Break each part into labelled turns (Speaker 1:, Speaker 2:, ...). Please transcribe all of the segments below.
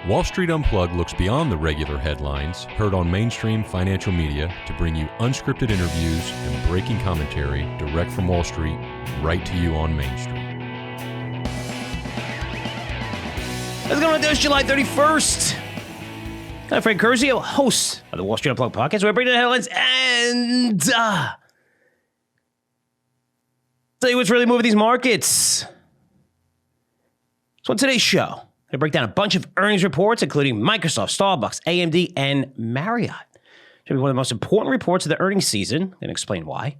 Speaker 1: Wall Street Unplugged looks beyond the regular headlines heard on mainstream financial media to bring you unscripted interviews and breaking commentary direct from Wall Street right to you on Main Street.
Speaker 2: How's it going? It's July 31st. I'm Frank Curzio, host of the Wall Street Unplugged podcast, where I bring you the headlines and tell you what's really moving these markets. So on today's show, I break down a bunch of earnings reports, including Microsoft, Starbucks, AMD, and Marriott. Should be one of the most important reports of the earnings season, and explain why.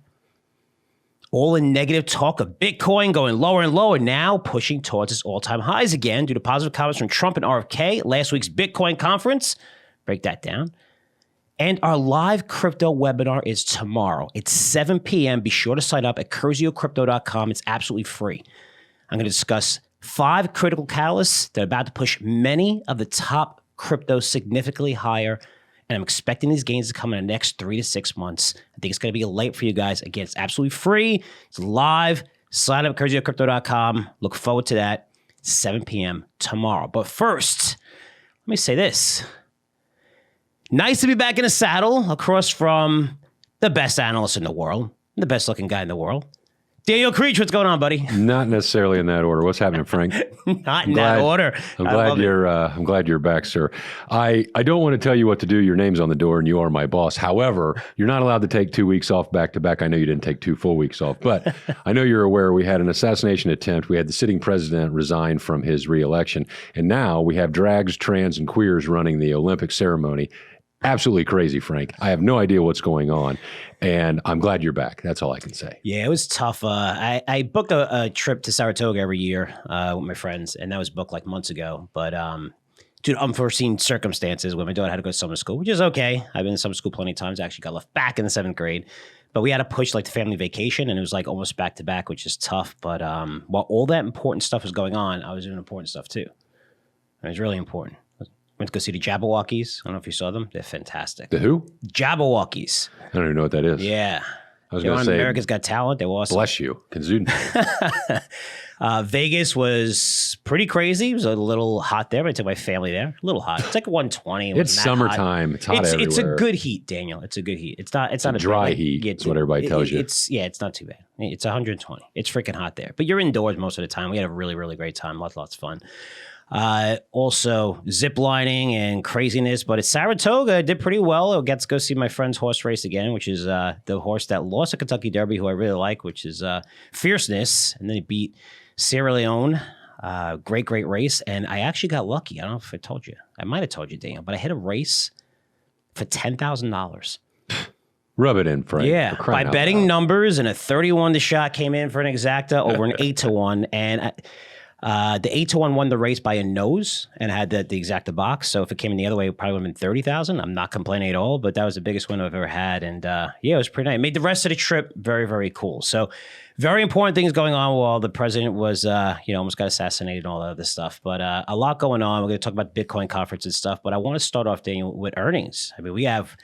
Speaker 2: All the negative talk of Bitcoin going lower and lower, now pushing towards its all-time highs again due to positive comments from Trump and RFK at last week's Bitcoin conference. Break that down. And our live crypto webinar is tomorrow. It's 7 p.m. Be sure to sign up at Curziocrypto.com. It's absolutely free. I'm going to discuss 5 critical catalysts that are about to push many of the top cryptos significantly higher. And I'm expecting these gains to come in the next 3 to 6 months. I think it's going to be late for you guys. Again, it's absolutely free. It's live. Sign up at Curziocrypto.com. Look forward to that. 7 p.m. tomorrow. But first, let me say this. Nice to be back in the saddle across from the best analyst in the world, the best looking guy in the world. Daniel Creech, what's going on, buddy?
Speaker 3: Not necessarily in that order. What's happening, Frank?
Speaker 2: Not in that order.
Speaker 3: I'm glad you're back, sir. I don't want to tell you what to do. Your name's on the door, and you are my boss. However, you're not allowed to take 2 weeks off back to back. I know you didn't take 2 full weeks off, but I know you're aware we had an assassination attempt. We had the sitting president resign from his reelection, and now we have drags, trans, and queers running the Olympic ceremony. Absolutely crazy, Frank. I have no idea what's going on, and I'm glad you're back. That's all I can say.
Speaker 2: Yeah, it was tough. I booked a trip to Saratoga every year with my friends, and that was booked like months ago. But due to unforeseen circumstances, when my daughter had to go to summer school, which is okay. I've been in summer school plenty of times. I actually got left back in the 7th grade. But we had to push like the family vacation, and it was like almost back to back, which is tough. But while all that important stuff was going on, I was doing important stuff too. It was really important. Went to go see the Jabberwockies. I don't know if you saw them. They're fantastic.
Speaker 3: The who?
Speaker 2: Jabberwockies.
Speaker 3: I don't even know what that is.
Speaker 2: Yeah.
Speaker 3: I was going to say,
Speaker 2: America's Got Talent. They were awesome.
Speaker 3: Bless you.
Speaker 2: Vegas was pretty crazy. It was a little hot there, but I took my family there. A little hot. It's like 120.
Speaker 3: It's summertime. It's hot everywhere.
Speaker 2: It's a good heat, Daniel. It's a good heat. It's not a
Speaker 3: dry heat. It's what everybody tells you.
Speaker 2: It's not too bad. It's 120. It's freaking hot there. But you're indoors most of the time. We had a really, really great time. Lots of fun. Also zip lining and craziness, but at Saratoga, I did pretty well. I'll get to go see my friend's horse race again, which is the horse that lost a Kentucky Derby, who I really like, which is Fierceness. And then he beat Sierra Leone. Great race. And I actually got lucky. I don't know if I told you. I might have told you, Daniel, but I hit a race for $10,000.
Speaker 3: Rub it in, Frank.
Speaker 2: Yeah, by betting numbers, and a 31 to shot came in for an exacta over an 8 to 1. And the 8 to 1 won the race by a nose and had the exacta box. So if it came in the other way, it probably would have been 30,000. I'm not complaining at all, but that was the biggest win I've ever had. And yeah, it was pretty nice. It made the rest of the trip very, very cool. So very important things going on while the president was, almost got assassinated and all that other stuff. But a lot going on. We're going to talk about Bitcoin conference and stuff. But I want to start off, Daniel, with earnings. I mean, we have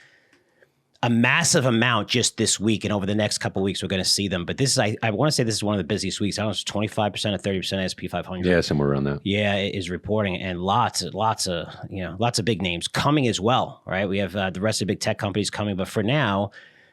Speaker 2: a massive amount just this week, and over the next couple of weeks, we're going to see them. But this is, I want to say this is one of the busiest weeks. I don't know, it's 25% or 30% S&P 500.
Speaker 3: Yeah, somewhere around that.
Speaker 2: Yeah, it is reporting, and lots of big names coming as well, right? We have the rest of the big tech companies coming, but for now,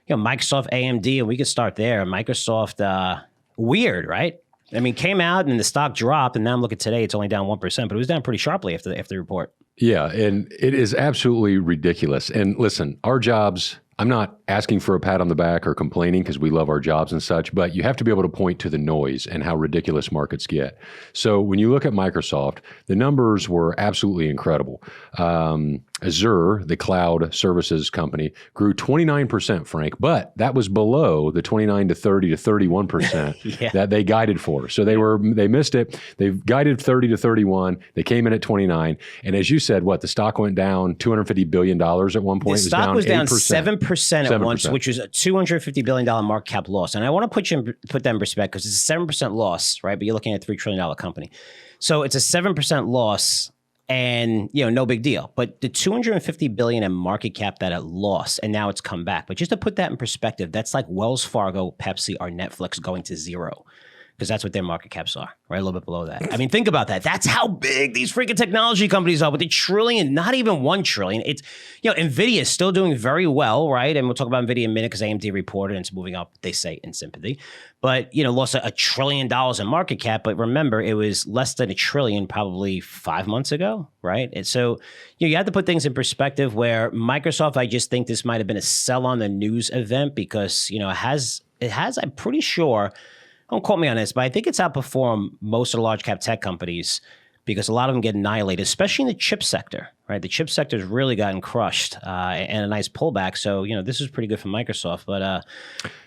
Speaker 2: Microsoft, AMD, and we could start there. Microsoft, weird, right? I mean, came out and the stock dropped, and now I'm looking today, it's only down 1%, but it was down pretty sharply after the report.
Speaker 3: Yeah, and it is absolutely ridiculous. And listen, our jobs, I'm not asking for a pat on the back or complaining because we love our jobs and such, but you have to be able to point to the noise and how ridiculous markets get. So when you look at Microsoft, the numbers were absolutely incredible. Azure, the cloud services company, grew 29%, Frank, but that was below the 29 to 30 to 31% that they guided for. So they missed it. They've guided 30 to 31. They came in at 29. And as you said, the stock went down $250 billion at one point.
Speaker 2: The stock was down 7% at once, which was a $250 billion market cap loss. And I want to put that in perspective because it's a 7% loss, right? But you're looking at a $3 trillion company. So it's a 7% loss. And, no big deal. But the $250 billion in market cap that it lost, and now it's come back. But just to put that in perspective, that's like Wells Fargo, Pepsi, or Netflix going to zero. because that's what their market caps are, right? A little bit below that. I mean, think about that. That's how big these freaking technology companies are with a trillion, not even 1 trillion. It's, NVIDIA is still doing very well, right? And we'll talk about NVIDIA in a minute because AMD reported and it's moving up, they say, in sympathy. But, lost $1 trillion in market cap. But remember, it was less than $1 trillion probably 5 months ago, right? And so, you have to put things in perspective where Microsoft, I just think this might have been a sell on the news event because, it has, I'm pretty sure, don't quote me on this, but I think it's outperformed most of the large cap tech companies because a lot of them get annihilated, especially in the chip sector, right? The chip sector has really gotten crushed and a nice pullback. So, this is pretty good for Microsoft. But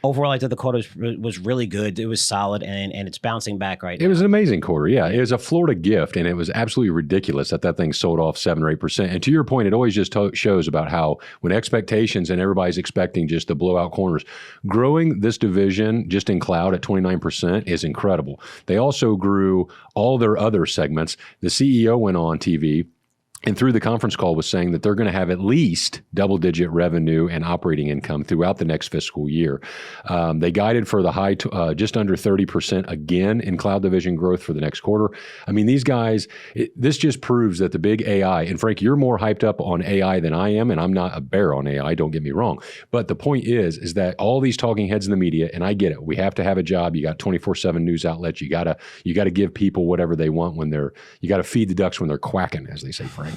Speaker 2: overall, I thought the quarter was really good. It was solid, and it's bouncing back right now.
Speaker 3: It was an amazing quarter, yeah. It was a Florida gift, and it was absolutely ridiculous that thing sold off 7 or 8%. And to your point, it always just shows about how when expectations and everybody's expecting just to blow out corners, growing this division just in cloud at 29% is incredible. They also grew all their other segments. The CEO went on TV and through the conference call was saying that they're going to have at least double-digit revenue and operating income throughout the next fiscal year. They guided for the high, just under 30% again in cloud division growth for the next quarter. I mean, these guys, this just proves that the big AI, and Frank, you're more hyped up on AI than I am, and I'm not a bear on AI, don't get me wrong. But the point is that all these talking heads in the media, and I get it, we have to have a job. You got 24/7 news outlets. You gotta give people whatever they want when you got to feed the ducks when they're quacking, as they say, Frank.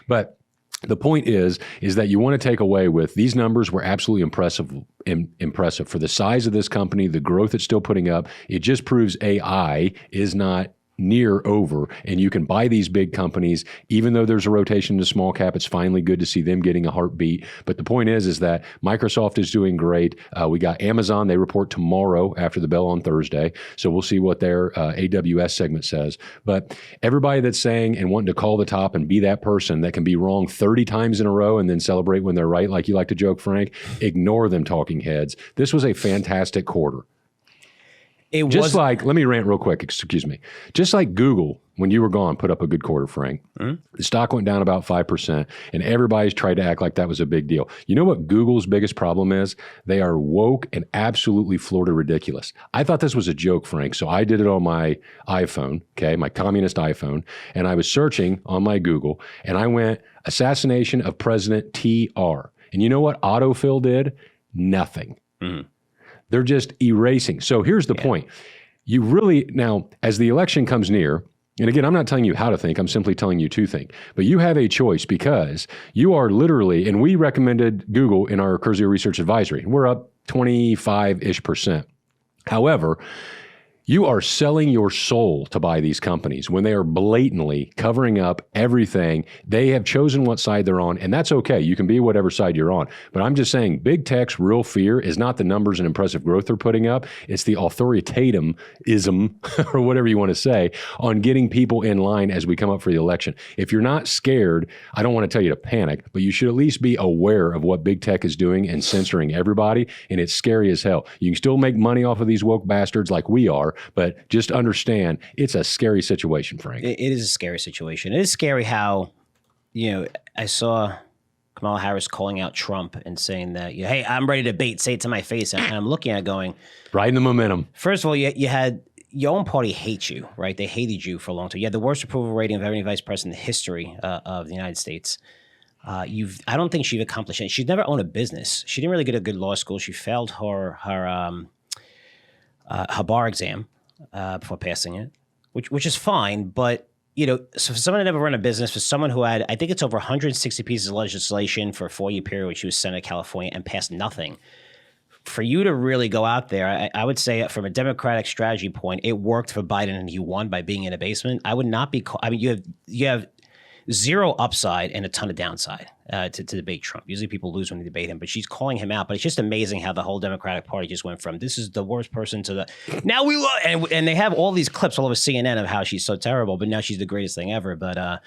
Speaker 3: But the point is that you want to take away with these numbers were absolutely impressive for the size of this company, the growth it's still putting up. It just proves AI is not near over, and you can buy these big companies. Even though there's a rotation to small cap, it's finally good to see them getting a heartbeat. But the point is that Microsoft is doing great. We got Amazon. They report tomorrow after the bell on Thursday. So we'll see what their AWS segment says. But everybody that's saying and wanting to call the top and be that person that can be wrong 30 times in a row and then celebrate when they're right, like you like to joke, Frank, ignore them talking heads. This was a fantastic quarter. Let me rant real quick, excuse me. Just like Google, when you were gone, put up a good quarter, Frank. Mm-hmm. The stock went down about 5%, and everybody's tried to act like that was a big deal. You know what Google's biggest problem is? They are woke and absolutely Florida ridiculous. I thought this was a joke, Frank, so I did it on my iPhone, okay, my communist iPhone, and I was searching on my Google, and I went, assassination of President TR. And you know what autofill did? Nothing. Mm-hmm. They're just erasing. So here's the point. You really, now, as the election comes near, and again, I'm not telling you how to think, I'm simply telling you to think, but you have a choice because you are literally, and we recommended Google in our Curzio Research Advisory. We're up 25-ish%. However, you are selling your soul to buy these companies when they are blatantly covering up everything. They have chosen what side they're on, and that's okay. You can be whatever side you're on. But I'm just saying, big tech's real fear is not the numbers and impressive growth they're putting up. It's the authoritarianism, or whatever you want to say, on getting people in line as we come up for the election. If you're not scared, I don't want to tell you to panic, but you should at least be aware of what big tech is doing and censoring everybody, and it's scary as hell. You can still make money off of these woke bastards like we are, but just understand it's a scary situation, Frank.
Speaker 2: It is a scary situation. It is scary how, I saw Kamala Harris calling out Trump and saying that, hey, I'm ready to debate, say it to my face. And I'm looking at it going,
Speaker 3: riding the momentum.
Speaker 2: First of all, you had your own party hate you, right? They hated you for a long time. You had the worst approval rating of any vice president in the history of the United States. I don't think she'd accomplished it. She's never owned a business. She didn't really get a good law school. She failed her bar exam before passing it, which is fine. But, so for someone that never run a business, for someone who had, I think it's over 160 pieces of legislation for a 4-year period, when she was Senator of California, and passed nothing. For you to really go out there, I would say from a Democratic strategy point, it worked for Biden and he won by being in a basement. I would not be, you have zero upside and a ton of downside to debate Trump. Usually people lose when they debate him, but she's calling him out. But it's just amazing how the whole Democratic Party just went from this is the worst person to now we love, and they have all these clips all over CNN of how she's so terrible, but now she's the greatest thing ever. But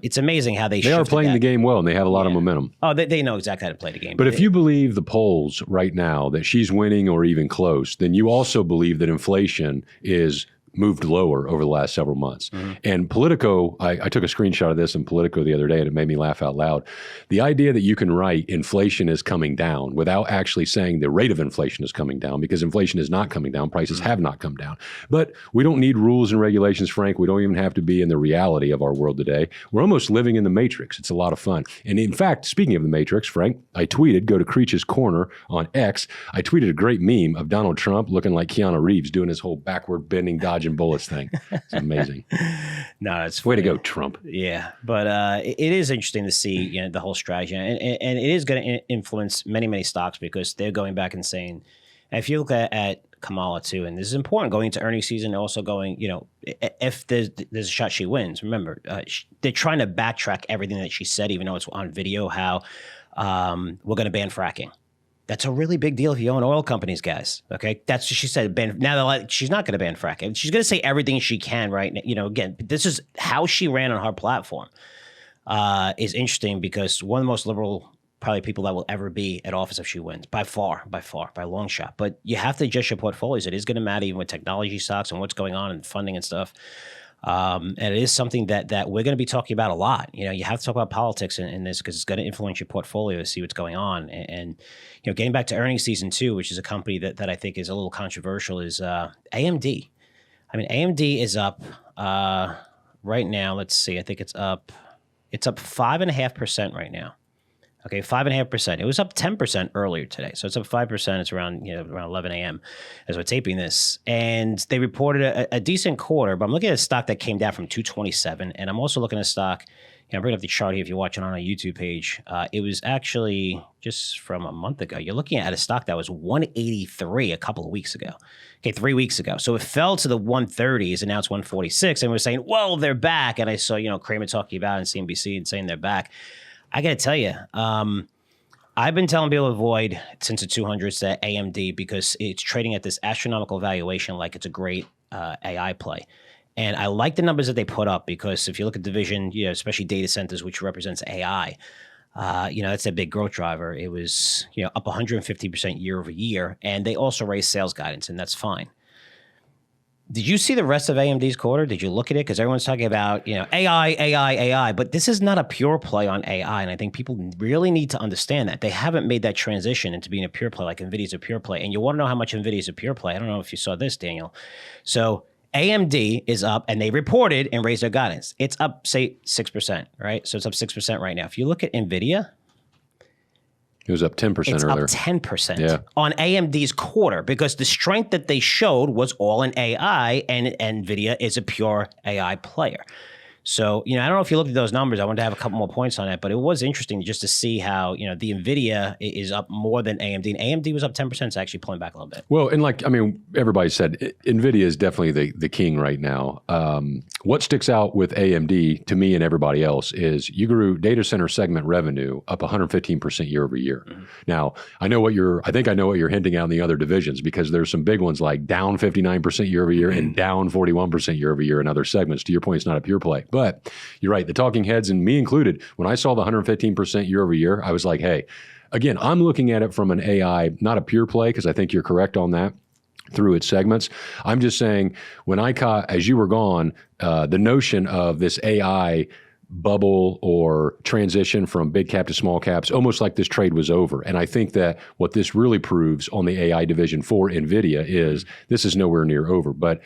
Speaker 2: it's amazing how they
Speaker 3: are playing the game well, and they have a lot of momentum.
Speaker 2: Oh, they know exactly how to play the game.
Speaker 3: But if you believe the polls right now that she's winning or even close, then you also believe that inflation is moved lower over the last several months. And Politico, I took a screenshot of this in Politico the other day, and it made me laugh out loud. The idea that you can write inflation is coming down without actually saying the rate of inflation is coming down, because inflation is not coming down. Prices have not come down. But we don't need rules and regulations, Frank. We don't even have to be in the reality of our world today. We're almost living in the Matrix. It's a lot of fun. And in fact, speaking of the Matrix, Frank, I tweeted, go to Creech's Corner on X. I tweeted a great meme of Donald Trump looking like Keanu Reeves doing his whole backward bending, dodging bullets thing. It's amazing.
Speaker 2: No, it's
Speaker 3: way to go, Trump.
Speaker 2: Yeah, but it is interesting to see the whole strategy, and it is going to influence many stocks, because they're going back and saying, and if you look at Kamala too, and this is important going into earnings season, also going, if there's a shot she wins. Remember, they're trying to backtrack everything that she said, even though it's on video, how we're going to ban fracking. That's a really big deal if you own oil companies, guys. Okay, that's what she said. Now she's not going to ban fracking. She's going to say everything she can right now. Again, this is how she ran on her platform. Is interesting, because one of the most liberal probably people that will ever be at office if she wins, by far, by a long shot. But you have to adjust your portfolios. It is going to matter even with technology stocks and what's going on and funding and stuff. And it is something that we're going to be talking about a lot. You have to talk about politics in this, because it's going to influence your portfolio to see what's going on. And getting back to earnings season too, which is a company that I think is a little controversial, is AMD. I mean, AMD is up right now. Let's see. I think it's up 5.5% right now. Okay, 5.5%. It was up 10% earlier today, so it's up 5%. It's around around 11 a.m. as we're taping this, and they reported a decent quarter. But I'm looking at a stock that came down from 227, and I'm also looking at a stock. I'm bringing up the chart here if you're watching on our YouTube page. It was actually just from a month ago. You're looking at a stock that was 183 a couple of weeks ago. Okay, 3 weeks ago. So it fell to the 130s, and now it's 146. And we're saying, well, they're back. And I saw Kramer talking about it on CNBC and saying they're back. I got to tell you, I've been telling people to avoid since the 200s to AMD, because it's trading at this astronomical valuation like it's a great AI play. And I like the numbers that they put up, because if you look at division, especially data centers, which represents AI, that's a big growth driver. It was up 150% year over year, and they also raised sales guidance, and that's fine. Did you see the rest of AMD's quarter? Did you look at it? Because everyone's talking about, AI, but this is not a pure play on AI. And I think people really need to understand that. They haven't made that transition into being a pure play, like NVIDIA's a pure play. And you want to know how much NVIDIA's a pure play? I don't know if you saw this, Daniel. So AMD is up, and they reported and raised their guidance. It's up, say, 6%, right? So it's up 6% right now. If you look at NVIDIA,
Speaker 3: it was up 10% earlier.
Speaker 2: It's up 10% on AMD's quarter, because the strength that they showed was all in AI, and NVIDIA is a pure AI player. So, I don't know if you looked at those numbers. I wanted to have a couple more points on that, but it was interesting just to see how, the NVIDIA is up more than AMD. And AMD was up 10%. It's actually pulling back a little bit.
Speaker 3: Well, and everybody said, NVIDIA is definitely the king right now. What sticks out with AMD to me and everybody else is you grew data center segment revenue up 115% year over year. Mm-hmm. Now, I think I know what you're hinting at in the other divisions, because there's some big ones like down 59% year over year and down 41% year over year in other segments. To your point, it's not a pure play. But you're right, the talking heads, and me included, when I saw the 115% year over year, I was like, hey, again, I'm looking at it from an AI, not a pure play, because I think you're correct on that, through its segments. I'm just saying, when I caught, as you were gone, the notion of this AI bubble or transition from big cap to small caps, almost like this trade was over. And I think that what this really proves on the AI division for NVIDIA is this is nowhere near over. But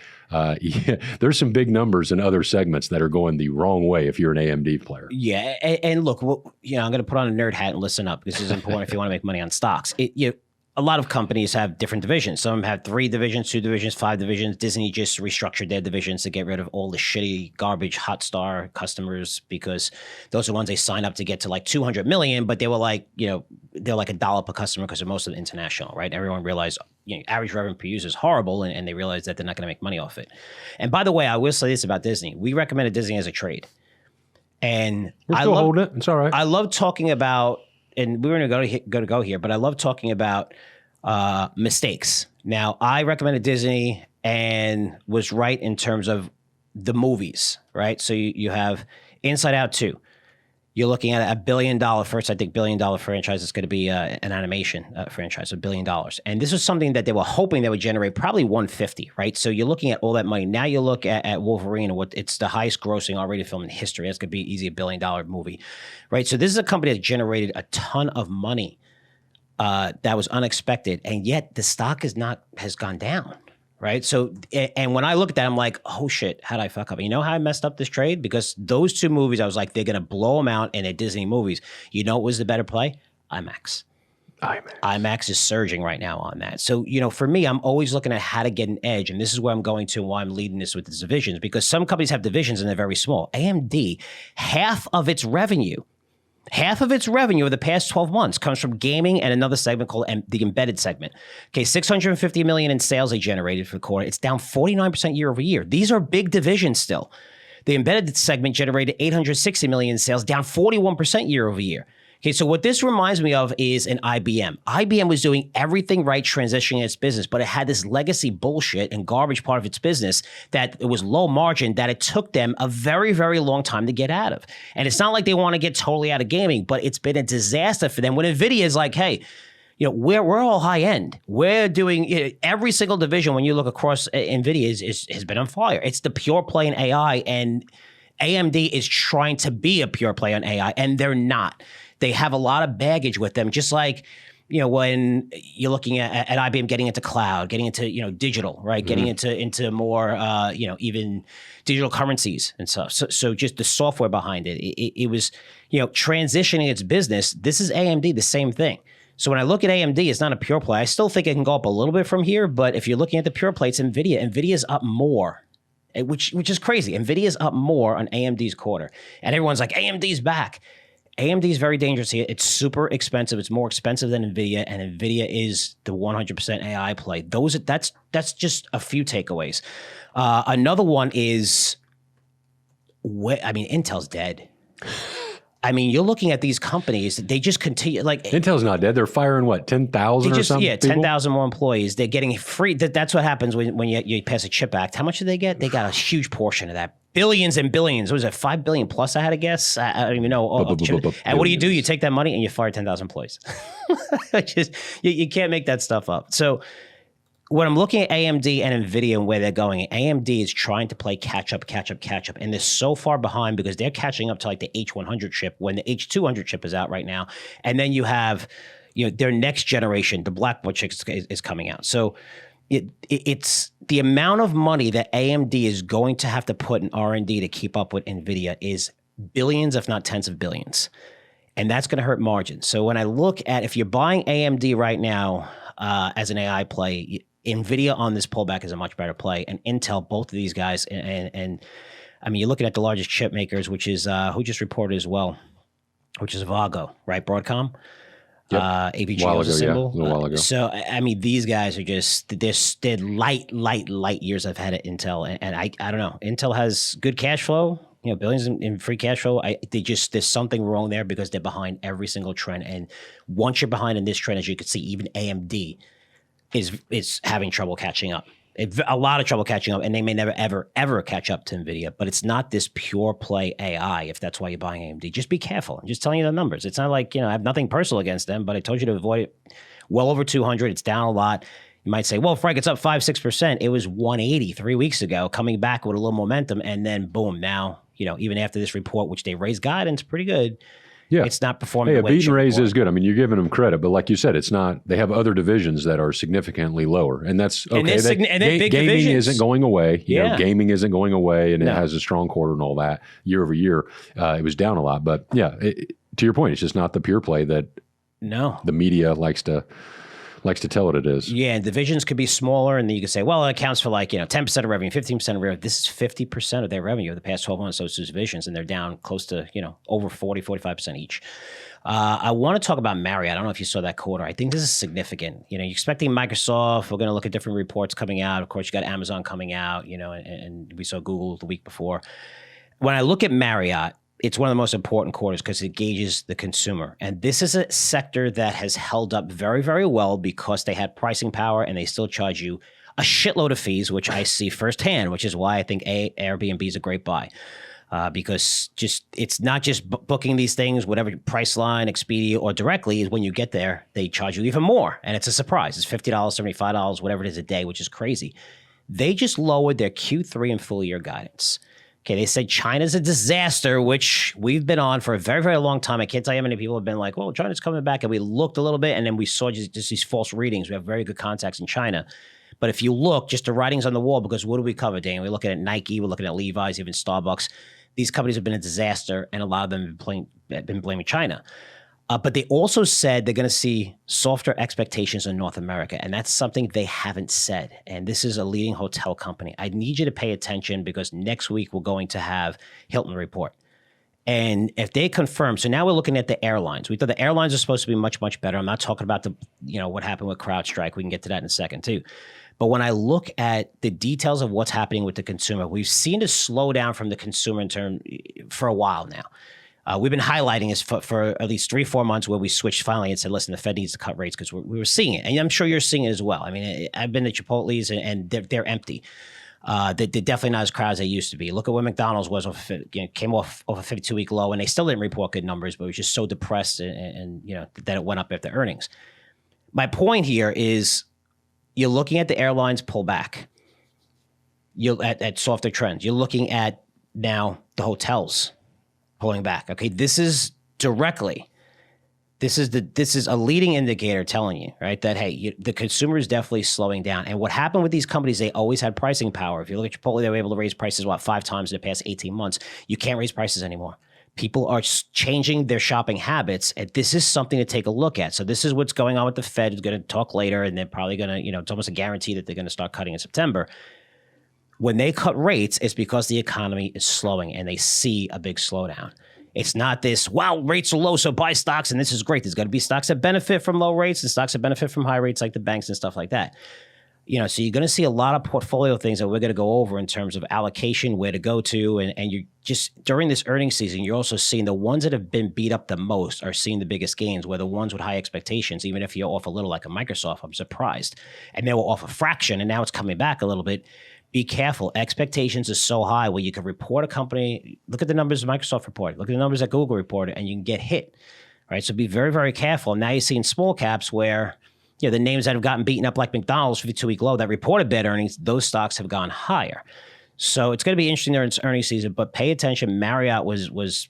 Speaker 3: there's some big numbers in other segments that are going the wrong way if you're an AMD player.
Speaker 2: Yeah. And look, I'm going to put on a nerd hat and listen up, because this is important if you want to make money on stocks. A lot of companies have different divisions. Some have 3 divisions, 2 divisions, 5 divisions. Disney just restructured their divisions to get rid of all the shitty garbage Hotstar customers, because those are the ones they signed up to get to like 200 million, but they were like, they're like $1 per customer because they're most of them international, right? Everyone realized average revenue per user is horrible, and they realized that they're not going to make money off it. And by the way, I will say this about Disney. We recommended Disney as a trade. And
Speaker 3: we're still holding it. It's all right.
Speaker 2: I love talking about, and we were going to go here, but I love talking about mistakes. Now, I recommended Disney and was right in terms of the movies, right? So you have Inside Out 2. You're looking at $1 billion, first, I think, $1 billion franchise is going to be an animation franchise, $1 billion. And this was something that they were hoping they would generate probably 150, right? So you're looking at all that money. Now you look at Wolverine, and it's the highest grossing R-rated film in history. That's going to be easy, $1 billion movie, right? So this is a company that generated a ton of money that was unexpected, and yet the stock has gone down. Right. So, and when I look at that, I'm like, oh shit, how'd I fuck up? You know how I messed up this trade? Because those two movies, I was like, they're going to blow them out, and they're Disney movies. You know what was the better play? IMAX. IMAX is surging right now on that. So, for me, I'm always looking at how to get an edge. And this is where I'm going to, why I'm leading this with the divisions, because some companies have divisions and they're very small. AMD, half of its revenue over the past 12 months comes from gaming and another segment called the embedded segment. Okay, $650 million in sales they generated for the quarter. It's down 49% year over year. These are big divisions still. The embedded segment generated $860 million in sales, down 41% year over year. Okay, so what this reminds me of is an IBM. IBM was doing everything right, transitioning its business, but it had this legacy bullshit and garbage part of its business that it was low margin, that it took them a very, very long time to get out of. And it's not like they want to get totally out of gaming, but it's been a disaster for them. When NVIDIA is like, hey, we're all high end. We're doing every single division. When you look across, NVIDIA has been on fire. It's the pure play in AI, and AMD is trying to be a pure play on AI, and they're not. They have a lot of baggage with them, just like, when you're looking at IBM getting into cloud, getting into, digital, right? Mm-hmm. Getting into more, even digital currencies and stuff. So just the software behind it, it was, transitioning its business. This is AMD, the same thing. So when I look at AMD, it's not a pure play. I still think it can go up a little bit from here, but if you're looking at the pure play, it's NVIDIA. NVIDIA's up more. Which is crazy. NVIDIA's up more on AMD's quarter. And everyone's like, AMD's back. AMD is very dangerous here. It's super expensive. It's more expensive than NVIDIA, and NVIDIA is the 100% AI play. That's just a few takeaways. Another one is, Intel's dead. You're looking at these companies, they just continue, like... Intel's
Speaker 3: not dead. They're firing, 10,000 or something?
Speaker 2: Yeah, 10,000 more employees. They're getting free... That's what happens when you pass a CHIP Act. How much did they get? They got a huge portion of that. Billions and billions. What was it, 5 billion plus, I had to guess? I don't even know. And what do? You take that money and you fire 10,000 employees. You can't make that stuff up. So when I'm looking at AMD and NVIDIA and where they're going, AMD is trying to play catch up. And they're so far behind because they're catching up to like the H100 chip when the H200 chip is out right now. And then you have, their next generation, the Blackwell chip is coming out. So it's the amount of money that AMD is going to have to put in R&D to keep up with NVIDIA is billions, if not tens of billions. And that's going to hurt margins. So when I look at, if you're buying AMD right now as an AI play, NVIDIA on this pullback is a much better play. And Intel, both of these guys, and you're looking at the largest chip makers, which is, who just reported as well, which is Avago, right? Broadcom. Yep. AVG was a symbol.
Speaker 3: A little while ago.
Speaker 2: So, these guys are just, they're light years I've had at Intel. And I don't know. Intel has good cash flow, billions in free cash flow. There's something wrong there because they're behind every single trend. And once you're behind in this trend, as you can see, even AMD is having trouble catching up. A lot of trouble catching up, and they may never, ever catch up to NVIDIA, but it's not this pure play AI, if that's why you're buying AMD. Just be careful. I'm just telling you the numbers. It's not like, I have nothing personal against them, but I told you to avoid it. Well over 200. It's down a lot. You might say, well, Frank, it's up 5-6%. It was 180 3 weeks ago, coming back with a little momentum, and then boom, now, even after this report, which they raised guidance pretty good, yeah, it's not performing.
Speaker 3: Hey, a beat and raise is good. You're giving them credit, but like you said, it's not. They have other divisions that are significantly lower, and that's okay. Gaming isn't going away. Gaming isn't going away, and it has a strong quarter and all that. Year over year, it was down a lot, but yeah, to your point, it's just not the pure play that the media likes to tell it is.
Speaker 2: Yeah, and divisions could be smaller, and then you could say, well, it accounts for 10% of revenue, 15% of revenue. This is 50% of their revenue of the past 12 months, those two divisions, and they're down close to, over 40-45% each. I want to talk about Marriott. I don't know if you saw that quarter. I think this is significant. You're expecting Microsoft. We're going to look at different reports coming out. Of course, you got Amazon coming out, and we saw Google the week before. When I look at Marriott, it's one of the most important quarters because it gauges the consumer. And this is a sector that has held up very, very well because they had pricing power and they still charge you a shitload of fees, which I see firsthand, which is why I think Airbnb is a great buy. because it's not just booking these things, whatever Priceline, Expedia, or directly, is when you get there, they charge you even more. And it's a surprise. It's $50, $75, whatever it is a day, which is crazy. They just lowered their Q3 and full year guidance. Okay, they said China's a disaster, which we've been on for a very, very long time. I can't tell you how many people have been like, well, China's coming back. And we looked a little bit, and then we saw just these false readings. We have very good contacts in China. But if you look, just the writings on the wall, because what do we cover, Dan? We're looking at Nike, we're looking at Levi's, even Starbucks. These companies have been a disaster, and a lot of them have been blaming China. But they also said they're going to see softer expectations in North America, and that's something they haven't said. And this is a leading hotel company. I need you to pay attention because next week we're going to have Hilton report. And if they confirm, so now we're looking at the airlines. We thought the airlines are supposed to be much, much better. I'm not talking about what happened with CrowdStrike. We can get to that in a second too. But when I look at the details of what's happening with the consumer, we've seen a slowdown from the consumer in term for a while now. We've been highlighting this for at least 3-4 months where we switched finally and said, listen, the Fed needs to cut rates because we were seeing it. And I'm sure you're seeing it as well. I mean, I've been to Chipotle's and they're empty. They're definitely not as crowded as they used to be. Look at where McDonald's was, came off a 52-week low, and they still didn't report good numbers, but it was just so depressed and that it went up after earnings. My point here is you're looking at the airlines pull back. You're at softer trends. You're looking at now the hotels pulling back. Okay, this is a leading indicator telling you, right, that hey, the consumer is definitely slowing down. And what happened with these companies, they always had pricing power. If you look at Chipotle, they were able to raise prices 5 times in the past 18 months. You can't raise prices anymore. People are changing their shopping habits, and this is something to take a look at. So this is what's going on with the Fed. Is going to talk later, and they're probably going to, it's almost a guarantee that they're going to start cutting in September. When they cut rates, it's because the economy is slowing and they see a big slowdown. It's not this, wow, rates are low, so buy stocks, and this is great. There's going to be stocks that benefit from low rates and stocks that benefit from high rates like the banks and stuff like that. So you're going to see a lot of portfolio things that we're going to go over in terms of allocation, where to go to, and you're just, during this earnings season, you're also seeing the ones that have been beat up the most are seeing the biggest gains, where the ones with high expectations, even if you're off a little like a Microsoft, I'm surprised. And they were off a fraction, and now it's coming back a little bit. Be careful. Expectations are so high where you can report a company. Look at the numbers Microsoft reported. Look at the numbers that Google reported, and you can get hit. Right? So be very, very careful. Now you're seeing small caps where the names that have gotten beaten up like McDonald's 52-week low that reported bad earnings, those stocks have gone higher. So it's going to be interesting there in earnings season, but pay attention. Marriott was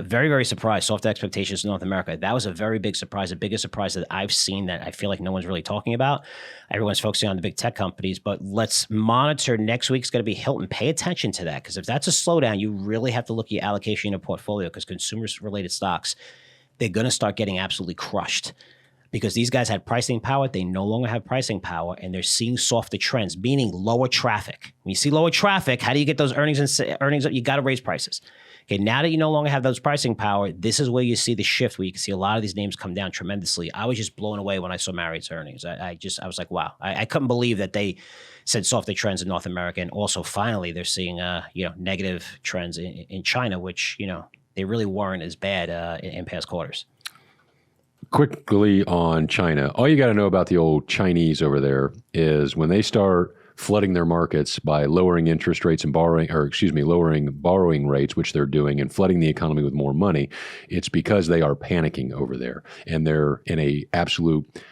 Speaker 2: very, very surprised. Soft expectations in North America. That was a very big surprise, the biggest surprise that I've seen that I feel like no one's really talking about. Everyone's focusing on the big tech companies, but let's monitor. Next week's going to be Hilton. Pay attention to that, because if that's a slowdown, you really have to look at your allocation in your portfolio, because consumer-related stocks, they're going to start getting absolutely crushed. Because these guys had pricing power, they no longer have pricing power, and they're seeing softer trends, meaning lower traffic. When you see lower traffic, how do you get those earnings up? You got to raise prices. Okay, now that you no longer have those pricing power, this is where you see the shift, where you can see a lot of these names come down tremendously. I was just blown away when I saw Marriott's earnings. I was like, wow. I couldn't believe that they said softer trends in North America, and also finally they're seeing negative trends in China, which they really weren't as bad in past quarters.
Speaker 3: Quickly on China, all you got to know about the old Chinese over there is when they start flooding their markets by lowering interest rates and lowering borrowing rates, which they're doing, and flooding the economy with more money, it's because they are panicking over there, and they're in a absolute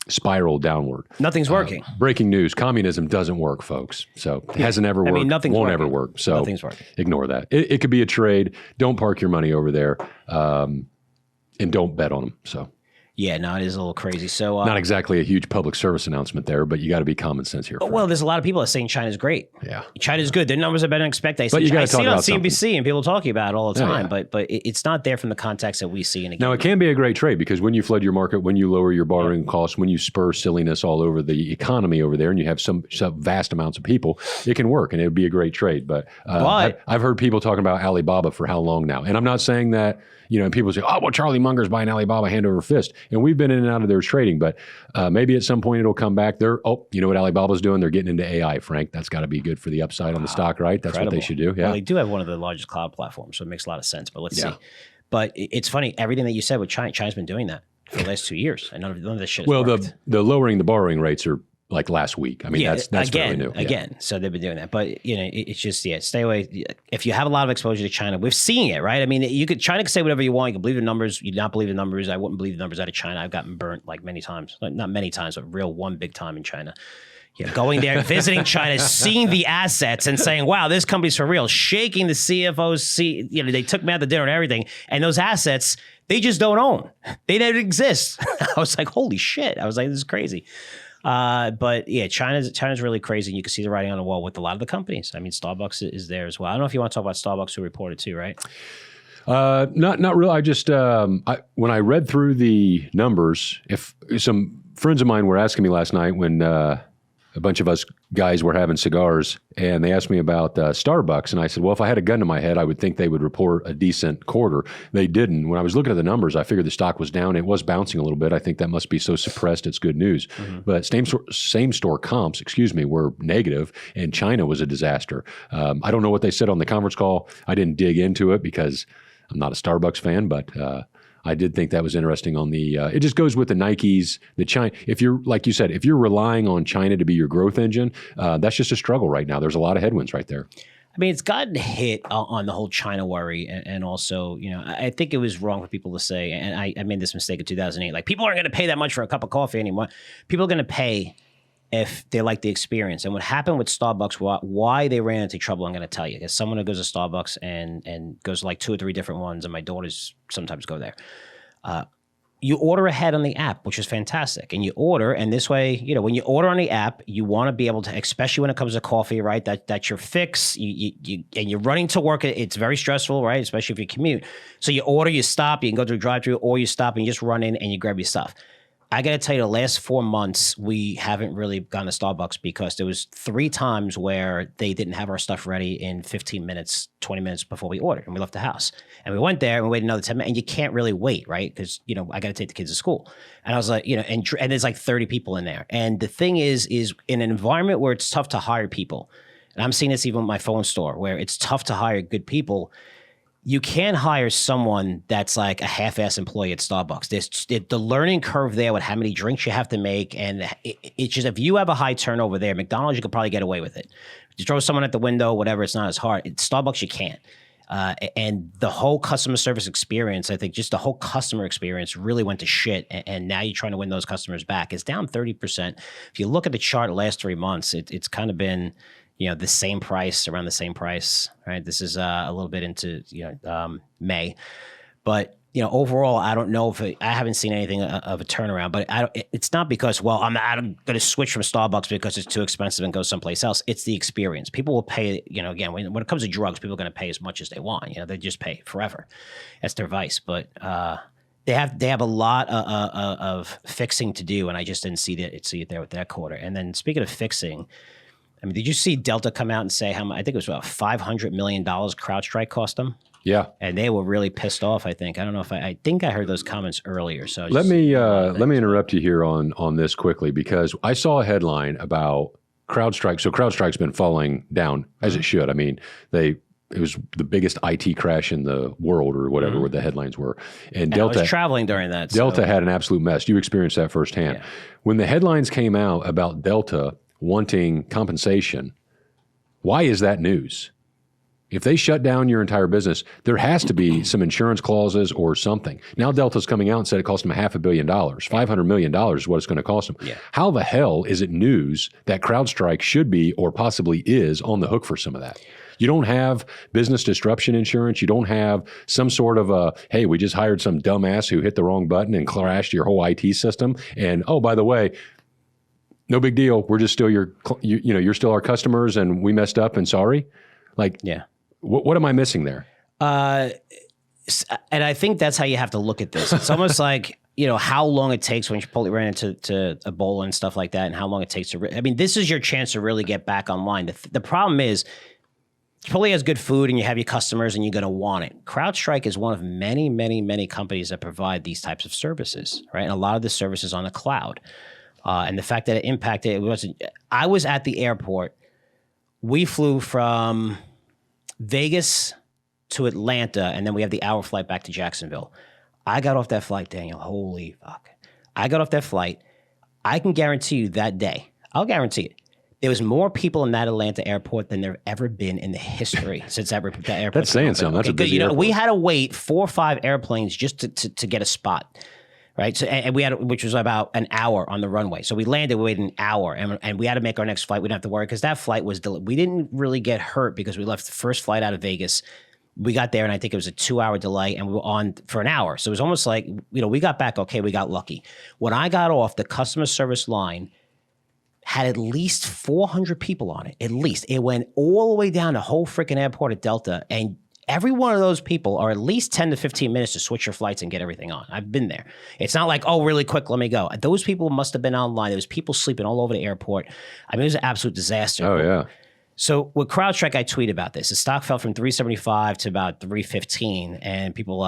Speaker 3: spiral downward.
Speaker 2: Nothing's working.
Speaker 3: Breaking news: communism doesn't work, folks. So it hasn't ever worked.
Speaker 2: Nothing's
Speaker 3: won't
Speaker 2: working.
Speaker 3: ever work. So
Speaker 2: nothing's working.
Speaker 3: Ignore that. It could be a trade. Don't park your money over there. And don't bet on them. So,
Speaker 2: yeah, no, it is a little crazy. So,
Speaker 3: not exactly a huge public service announcement there, but you got to be common sense here.
Speaker 2: Well, there's a lot of people that are saying China's great.
Speaker 3: Yeah,
Speaker 2: China's good. Their numbers are better than expected. I see it on CNBC, and people talking about it all the time. Yeah. But it's not there from the context that we see. And
Speaker 3: now, it can be a great trade, because when you flood your market, when you lower your borrowing costs, when you spur silliness all over the economy over there, and you have some vast amounts of people, it can work, and it would be a great trade. But I've heard people talking about Alibaba for how long now, and I'm not saying that. People say, oh, well, Charlie Munger's buying Alibaba hand over fist. And we've been in and out of their trading, but maybe at some point it'll come back. You know what Alibaba's doing? They're getting into AI, Frank. That's got to be good for the upside on the stock, right? That's incredible. What they should do. Yeah.
Speaker 2: Well, they do have one of the largest cloud platforms, so it makes a lot of sense. But let's see. But it's funny, everything that you said with China's been doing that for the last 2 years, and none of this shit has worked.
Speaker 3: The lowering the borrowing rates are like last week. I mean, that's fairly new.
Speaker 2: Again, so they've been doing that. But, it's just, stay away. If you have a lot of exposure to China, we've seen it, right? I mean, China can say whatever you want. You can believe the numbers. You not believe the numbers. I wouldn't believe the numbers out of China. I've gotten burnt like many times. Not many times, but one big time in China. Going there, visiting China, seeing the assets and saying, wow, this company's for real. Shaking the CFOs, they took me out to dinner and everything. And those assets, they just don't own. They don't exist. I was like, holy shit. I was like, this is crazy. But yeah, China's really crazy. You can see the writing on the wall with a lot of the companies. I mean, Starbucks is there as well. I don't know if you want to talk about Starbucks, who reported too, right?
Speaker 3: Not really. I just, when I read through the numbers, if some friends of mine were asking me last night when, a bunch of us guys were having cigars, and they asked me about Starbucks. And I said, well, if I had a gun to my head, I would think they would report a decent quarter. They didn't. When I was looking at the numbers, I figured the stock was down. It was bouncing a little bit. I think that must be so suppressed it's good news. Mm-hmm. But same store comps, were negative, and China was a disaster. I don't know what they said on the conference call. I didn't dig into it because I'm not a Starbucks fan, but I did think that was interesting on the, it just goes with the Nikes, the China. If you're, like you said, if you're relying on China to be your growth engine, that's just a struggle right now. There's a lot of headwinds right there.
Speaker 2: I mean, it's gotten hit on the whole China worry. And also, I think it was wrong for people to say, and I made this mistake in 2008, like people aren't going to pay that much for a cup of coffee anymore. People are going to pay if they like the experience. And what happened with Starbucks, why they ran into trouble, I'm going to tell you. As someone who goes to Starbucks and goes to like 2 or 3 different ones, and my daughters sometimes go there. You order ahead on the app, which is fantastic. And you order, and this way, when you order on the app, you want to be able to, especially when it comes to coffee, right? That's your fix. And you're running to work. It's very stressful, right? Especially if you commute. So you order, you stop, you can go to a drive-thru, or you stop and you just run in and you grab your stuff. I got to tell you, the last 4 months, we haven't really gone to Starbucks because there was 3 times where they didn't have our stuff ready in 15 minutes, 20 minutes before we ordered, and we left the house. And we went there and we waited another 10 minutes, and you can't really wait, right? Because, I got to take the kids to school. And I was like, and there's like 30 people in there. And the thing is in an environment where it's tough to hire people, and I'm seeing this even with my phone store, where it's tough to hire good people, you can't hire someone that's like a half-ass employee at Starbucks. There's the learning curve there with how many drinks you have to make. And it's just, if you have a high turnover there, McDonald's, you could probably get away with it. You throw someone at the window, whatever, it's not as hard. At Starbucks, you can't. And the whole customer service experience, I think just the whole customer experience really went to shit. And now you're trying to win those customers back. It's down 30%. If you look at the chart the last 3 months, it's kind of been the same price, around the same price, right? This is a little bit into, May. But, overall, I don't know I haven't seen anything of a turnaround, but it's not because, I'm going to switch from Starbucks because it's too expensive and go someplace else. It's the experience. People will pay, again, when it comes to drugs, people are going to pay as much as they want. They just pay forever. That's their vice. But they have a lot of fixing to do, and I just didn't see it there with that quarter. And then speaking of fixing, I mean, did you see Delta come out and say how much? I think it was about $500 million CrowdStrike cost them.
Speaker 3: Yeah,
Speaker 2: and they were really pissed off. I think. I don't know if I think I heard those comments earlier. So
Speaker 3: let me interrupt you here on this quickly, because I saw a headline about CrowdStrike. So CrowdStrike's been falling down as it should. I mean, it was the biggest IT crash in the world, or whatever the headlines were. And Delta,
Speaker 2: I was traveling during that.
Speaker 3: Delta had an absolute mess. You experienced that firsthand. Yeah. When the headlines came out about Delta wanting compensation, why is that news? If they shut down your entire business, there has to be some insurance clauses or something. Now Delta's coming out and said it cost them $500 million. $500 million is what it's going to cost them. Yeah. How the hell is it news that CrowdStrike should be, or possibly is, on the hook for some of that? You don't have business disruption insurance. You don't have some sort of hey, we just hired some dumbass who hit the wrong button and crashed your whole IT system. And oh, by the way, no big deal. We're just still you're still our customers, and we messed up, and sorry. Like, yeah. What am I missing there?
Speaker 2: And I think that's how you have to look at this. It's almost like, how long it takes when you ran into Ebola and stuff like that, and how long it takes to. I mean, this is your chance to really get back online. The problem is, Chipotle has good food, and you have your customers, and you're going to want it. CrowdStrike is one of many, many, many companies that provide these types of services, right? And a lot of the services on the cloud. And the fact that it impacted, I was at the airport. We flew from Vegas to Atlanta, and then we have the hour flight back to Jacksonville. I got off that flight, Daniel. Holy fuck. I got off that flight. I can guarantee you that day, I'll guarantee it. There was more people in that Atlanta airport than there have ever been in the history since that airport.
Speaker 3: That's saying something. That's a busy airport.
Speaker 2: We had to wait 4 or 5 airplanes just to get a spot, right? So, and we had, which was about an hour on the runway. So we landed, we waited an hour, and we had to make our next flight. We didn't have to worry because that flight was delayed. We didn't really get hurt because we left the first flight out of Vegas. We got there, and I think it was a 2-hour delay, and we were on for an hour. So it was almost like, we got back okay. We got lucky. When I got off, the customer service line had at least 400 people on it, at least. It went all the way down the whole freaking airport at Delta, and every one of those people are at least 10 to 15 minutes to switch your flights and get everything on. I've been there. It's not like, oh, really quick, let me go. Those people must have been online. There was people sleeping all over the airport. I mean, it was an absolute disaster.
Speaker 3: Oh, yeah.
Speaker 2: So with CrowdStrike, I tweeted about this. The stock fell from 375 to about 315, and people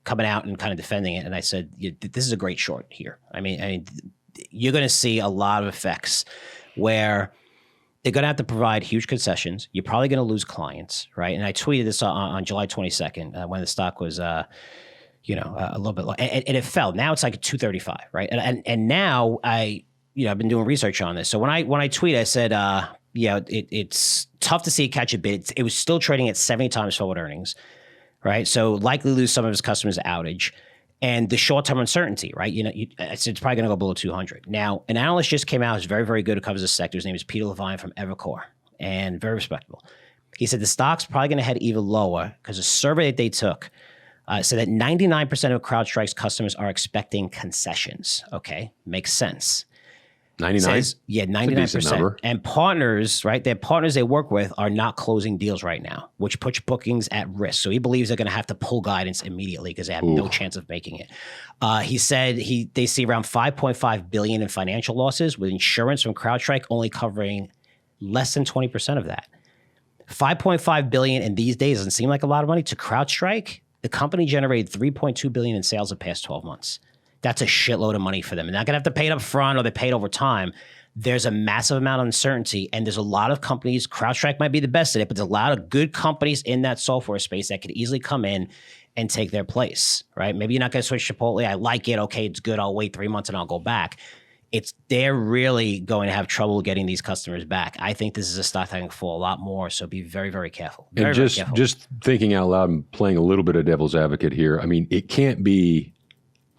Speaker 2: coming out and kind of defending it. And I said, this is a great short here. I mean, you're going to see a lot of effects where they're going to have to provide huge concessions. You're probably going to lose clients, right? And I tweeted this on July 22nd when the stock was, a little bit low, and it fell. Now it's like 235, right? And now I've been doing research on this. So when I tweet, I said, it's tough to see it catch a bid. It was still trading at 70 times forward earnings, right? So likely lose some of his customers' outage. And the short-term uncertainty, right? It's probably going to go below 200. Now, an analyst just came out who's very, very good, who covers the sector. His name is Peter Levine from Evercore, and very respectable. He said the stock's probably going to head even lower because a survey that they took said that 99% of CrowdStrike's customers are expecting concessions. Okay, makes sense.
Speaker 3: 99?
Speaker 2: Yeah, 99%. And partners, right? Their partners they work with are not closing deals right now, which puts bookings at risk. So he believes they're going to have to pull guidance immediately because they have no chance of making it. He said they see around $5.5 billion in financial losses, with insurance from CrowdStrike only covering less than 20% of that. $5.5 billion in these days doesn't seem like a lot of money. To CrowdStrike, the company generated $3.2 billion in sales the past 12 months. That's a shitload of money for them. They're not going to have to pay it up front or they pay it over time. There's a massive amount of uncertainty, and there's a lot of companies. CrowdStrike might be the best at it, but there's a lot of good companies in that software space that could easily come in and take their place, right? Maybe you're not going to switch Chipotle. I like it. Okay, it's good. I'll wait 3 months and I'll go back. They're really going to have trouble getting these customers back. I think this is a stock that can fall a lot more, so be very, very careful. Very careful.
Speaker 3: Just thinking out loud and playing a little bit of devil's advocate here, I mean, it can't be...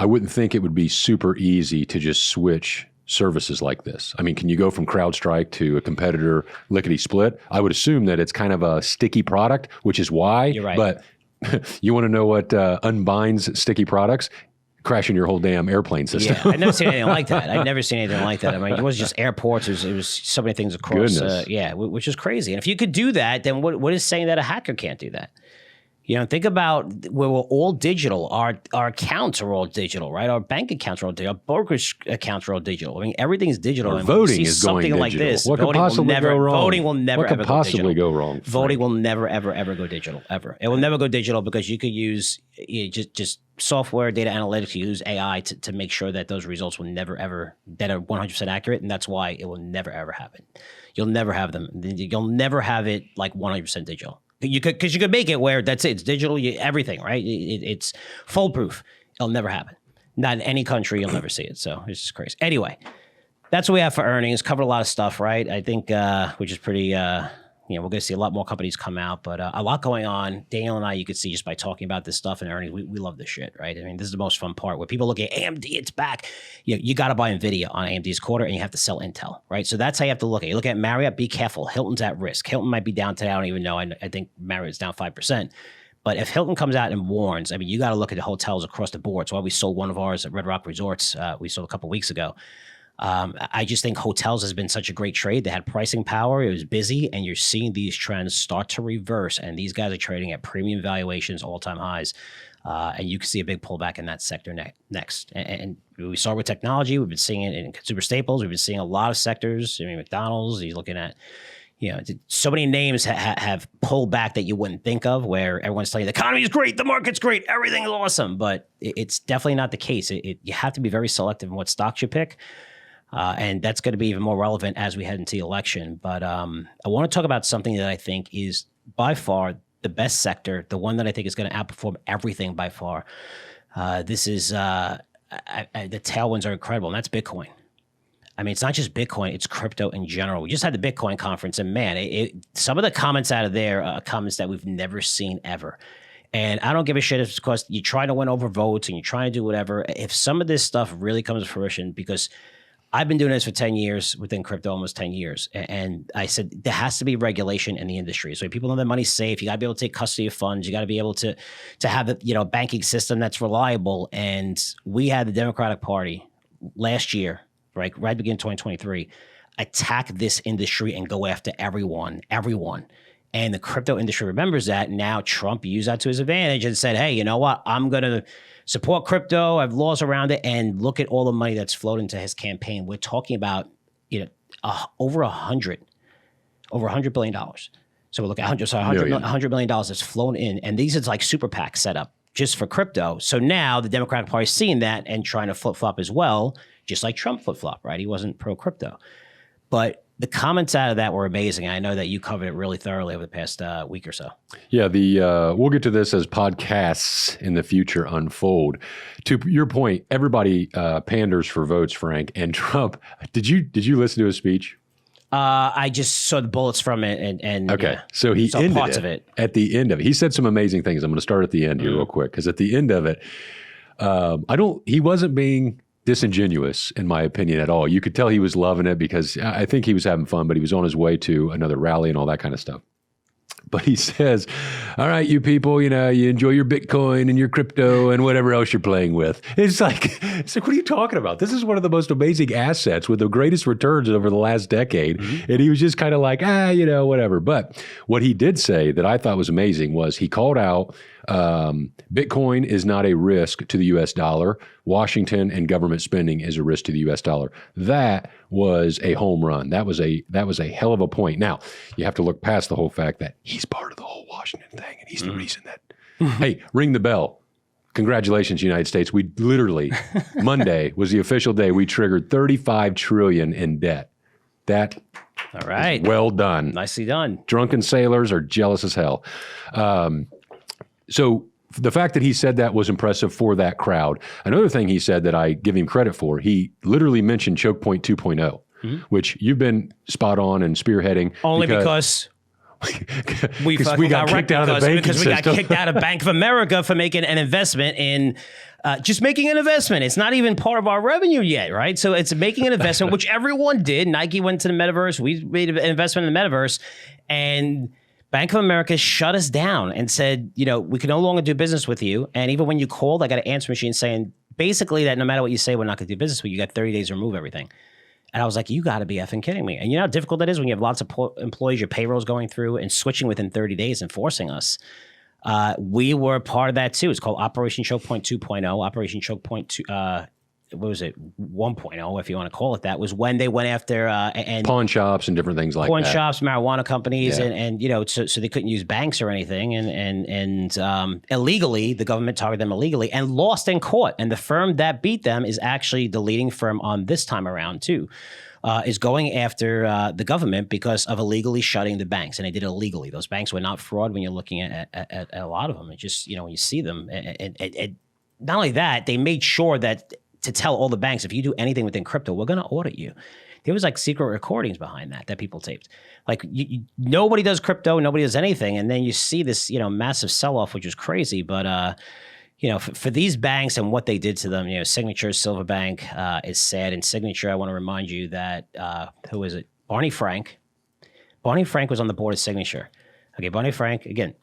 Speaker 3: I wouldn't think it would be super easy to just switch services like this. I mean, can you go from CrowdStrike to a competitor lickety split? I would assume that it's kind of a sticky product, which is why.
Speaker 2: You're right.
Speaker 3: But you want to know what unbinds sticky products? Crashing your whole damn airplane system.
Speaker 2: Yeah, I've never seen anything like that. I've never seen anything like that. I mean, it wasn't just airports. It was so many things across. Which is crazy. And if you could do that, then what is saying that a hacker can't do that? Think about where we're all digital. Our accounts are all digital, right? Our bank accounts are all digital. Our brokerage accounts are all digital. I mean, everything's digital.
Speaker 3: And voting is going digital.
Speaker 2: Like this,
Speaker 3: what could possibly go wrong?
Speaker 2: Voting will never ever go digital.
Speaker 3: What could possibly go wrong?
Speaker 2: Voting will never ever go digital, ever. It will never go digital because you could use just software, data analytics, you use AI to make sure that those results will never ever, that are 100% accurate, and that's why it will never ever happen. You'll never have them. You'll never have it like 100% digital. Because you could make it where that's it. It's digital, everything, right? It's foolproof. It'll never happen. Not in any country, you'll never see it. So it's just crazy. Anyway, that's what we have for earnings. Covered a lot of stuff, right? I think, which is pretty, we're going to see a lot more companies come out, but a lot going on. Daniel and I, you could see just by talking about this stuff and earnings, we love this shit, right? I mean, this is the most fun part where people look at AMD, it's back. You got to buy NVIDIA on AMD's quarter and you have to sell Intel, right? So that's how you have to look at it. You look at Marriott, be careful. Hilton's at risk. Hilton might be down today. I don't even know. I think Marriott's down 5%. But if Hilton comes out and warns, I mean, you got to look at the hotels across the board. It's why we sold one of ours at Red Rock Resorts. We sold a couple weeks ago. I just think hotels has been such a great trade. They had pricing power. It was busy, and you're seeing these trends start to reverse. And these guys are trading at premium valuations, all-time highs. And you can see a big pullback in that sector next. And we saw with technology. We've been seeing it in consumer staples. We've been seeing a lot of sectors. I mean, McDonald's, you're looking at, so many names have pulled back that you wouldn't think of, where everyone's telling you the economy is great, the market's great, everything is awesome. But it's definitely not the case. You have to be very selective in what stocks you pick. And that's going to be even more relevant as we head into the election. But I want to talk about something that I think is by far the best sector, the one that I think is going to outperform everything by far. The tailwinds are incredible, and that's Bitcoin. I mean, it's not just Bitcoin, it's crypto in general. We just had the Bitcoin conference, and man, some of the comments out of there are comments that we've never seen ever. And I don't give a shit if it's because you're trying to win over votes and you're trying to do whatever. If some of this stuff really comes to fruition, because I've been doing this for 10 years, within crypto, almost 10 years. And I said, there has to be regulation in the industry. So people know their money's safe. You got to be able to take custody of funds. You got to be able to have a banking system that's reliable. And we had the Democratic Party last year, right beginning of 2023, attack this industry and go after everyone. And the crypto industry remembers that. Now Trump used that to his advantage and said, hey, you know what? I'm going to support crypto. I have laws around it. And look at all the money that's flowed into his campaign. We're talking about, over $100 billion. So we look at $100 million that's flown in. And these is like super PAC set up just for crypto. So now the Democratic Party is seeing that and trying to flip-flop as well, just like Trump flip-flop, right? He wasn't pro-crypto. But the comments out of that were amazing. I know that you covered it really thoroughly over the past week or so. Yeah,
Speaker 3: we'll get to this as podcasts in the future unfold. To your point, everybody panders for votes, Frank, and Trump. Did you listen to his speech?
Speaker 2: I just saw the bullets from it, and
Speaker 3: okay. So he ended
Speaker 2: parts of it.
Speaker 3: At the end of it, he said some amazing things. I'm going to start at the end here real quick, because at the end of it, he wasn't being disingenuous, in my opinion, at all. You could tell he was loving it, because I think he was having fun, but he was on his way to another rally and all that kind of stuff. But he says, all right, you people, you enjoy your Bitcoin and your crypto and whatever else you're playing with. It's like, what are you talking about? This is one of the most amazing assets with the greatest returns over the last decade. Mm-hmm. And he was just kind of like, whatever. But what he did say that I thought was amazing was he called out Bitcoin is not a risk to the U.S. dollar. Washington and government spending is a risk to the U.S. dollar. That was a home run. That was a hell of a point. Now, you have to look past the whole fact that he's part of the whole Washington thing, and he's the reason that, hey, ring the bell. Congratulations, United States. We literally, Monday was the official day we triggered $35 trillion in debt. That
Speaker 2: all right.
Speaker 3: Well done.
Speaker 2: Nicely done.
Speaker 3: Drunken sailors are jealous as hell. So the fact that he said that was impressive for that crowd. Another thing he said that I give him credit for, he literally mentioned choke point 2.0, which you've been spot on and spearheading.
Speaker 2: Only because we got kicked out of the banking system. Because we got kicked out of Bank of America for making an investment in just making an investment. It's not even part of our revenue yet, right? So it's making an investment, which everyone did. Nike went to the metaverse. We made an investment in the metaverse, and Bank of America shut us down and said, we can no longer do business with you. And even when you called, I got an answer machine saying basically that no matter what you say, we're not going to do business with you. You got 30 days to remove everything. And I was like, you got to be effing kidding me. And you know how difficult that is when you have lots of employees, your payroll's going through and switching within 30 days and forcing us. We were part of that too. It's called Operation Choke Point 2.0. Operation Choke Point 2, what was it? 1.0, if you want to call it that, was when they went after and
Speaker 3: pawn shops and different things like
Speaker 2: pawn
Speaker 3: that.
Speaker 2: shops, marijuana companies, and so they couldn't use banks or anything, and illegally the government targeted them illegally and lost in court. And the firm that beat them is actually the leading firm on this time around too. Is going after the government because of illegally shutting the banks, and they did it illegally. Those banks were not fraud when you're looking at a lot of them. It just when you see them, and not only that, they made sure that to tell all the banks, if you do anything within crypto, we're going to audit you. There was like secret recordings behind that people taped. Like nobody does crypto, nobody does anything, and then you see this massive sell off, which is crazy. But for these banks and what they did to them, Signature, Silverbank is sad. And Signature, I want to remind you that who is it? Barney Frank. Barney Frank was on the board of Signature. Okay, Barney Frank again.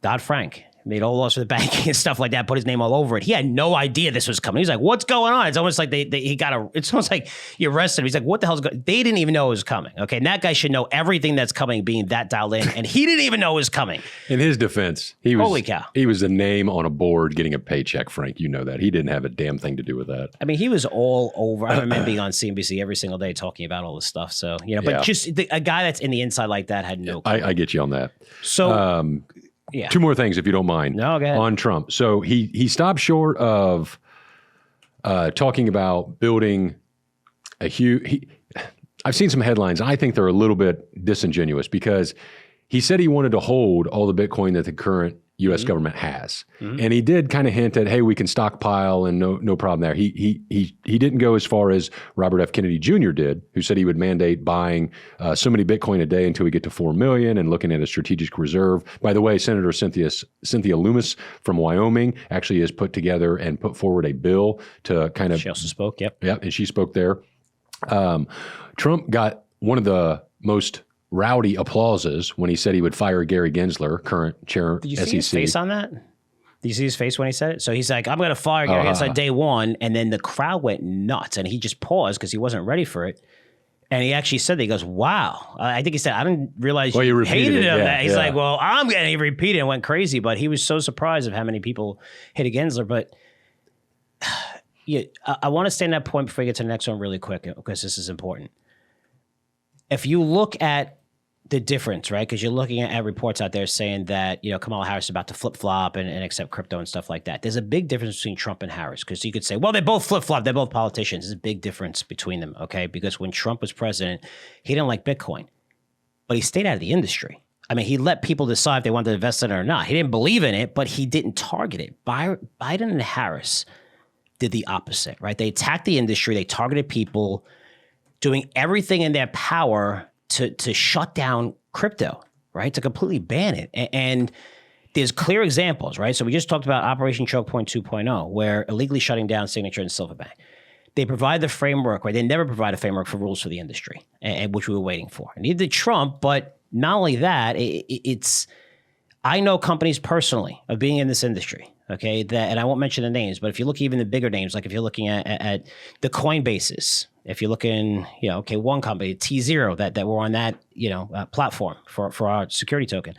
Speaker 2: Dodd-Frank made all laws for the banking and stuff like that, put his name all over it. He had no idea this was coming. He's like, what's going on? It's almost like it's almost like you arrested him. He's like, what the hell's going on? They didn't even know it was coming. Okay. And that guy should know everything that's coming, being that dialed in. And he didn't even know it was coming.
Speaker 3: In his defense, holy cow. He was a name on a board getting a paycheck, Frank. You know that. He didn't have a damn thing to do with that.
Speaker 2: I mean, he was all over. I remember being on CNBC every single day talking about all this stuff. So, but just a guy that's in the inside like that had no clue.
Speaker 3: I get you on that.
Speaker 2: So, yeah.
Speaker 3: Two more things, if you don't mind,
Speaker 2: go ahead.
Speaker 3: On Trump. So he stopped short of talking about building a huge. I've seen some headlines. I think they're a little bit disingenuous because he said he wanted to hold all the Bitcoin that the current U.S. government has. And he did kind of hint at, hey, we can stockpile and no problem there. He didn't go as far as Robert F. Kennedy Jr. did, who said he would mandate buying so many Bitcoin a day until we get to 4 million and looking at a strategic reserve. By the way, Senator Cynthia Loomis from Wyoming actually has put together and put forward a bill to kind of...
Speaker 2: She also spoke, yep.
Speaker 3: Yeah, and she spoke there. Trump got one of the most rowdy applauses when he said he would fire Gary Gensler, current chair SEC.
Speaker 2: Did you see his face on that? Did you see his face when he said it? So he's like, I'm going to fire Gary Gensler day one. And then the crowd went nuts. And he just paused because he wasn't ready for it. And he actually said that. He goes, wow. I think he said, I didn't realize you hated him.
Speaker 3: Yeah,
Speaker 2: he's like, well, I'm going to repeat it. And went crazy. But he was so surprised of how many people hated Gensler. But yeah, I want to stay on that point before we get to the next one really quick, because this is important. If you look at the difference, right? Because you're looking at reports out there saying that, Kamala Harris is about to flip-flop and accept crypto and stuff like that. There's a big difference between Trump and Harris, because you could say, well, they both flip-flop. They're both politicians. There's a big difference between them, okay? Because when Trump was president, he didn't like Bitcoin, but he stayed out of the industry. I mean, he let people decide if they wanted to invest in it or not. He didn't believe in it, but he didn't target it. Biden and Harris did the opposite, right? They attacked the industry. They targeted people, doing everything in their power to shut down crypto, right? To completely ban it. And there's clear examples, right? So we just talked about Operation Choke Point 2.0, where illegally shutting down Signature and Silverbank. They provide the framework, right? They never provide a framework for rules for the industry, and which we were waiting for. Neither did Trump, but not only that, I know companies personally of being in this industry, okay? And I won't mention the names, but if you look even the bigger names, like if you're looking at the Coinbases, if you're looking, one company, T0, that were on that, platform for our security token,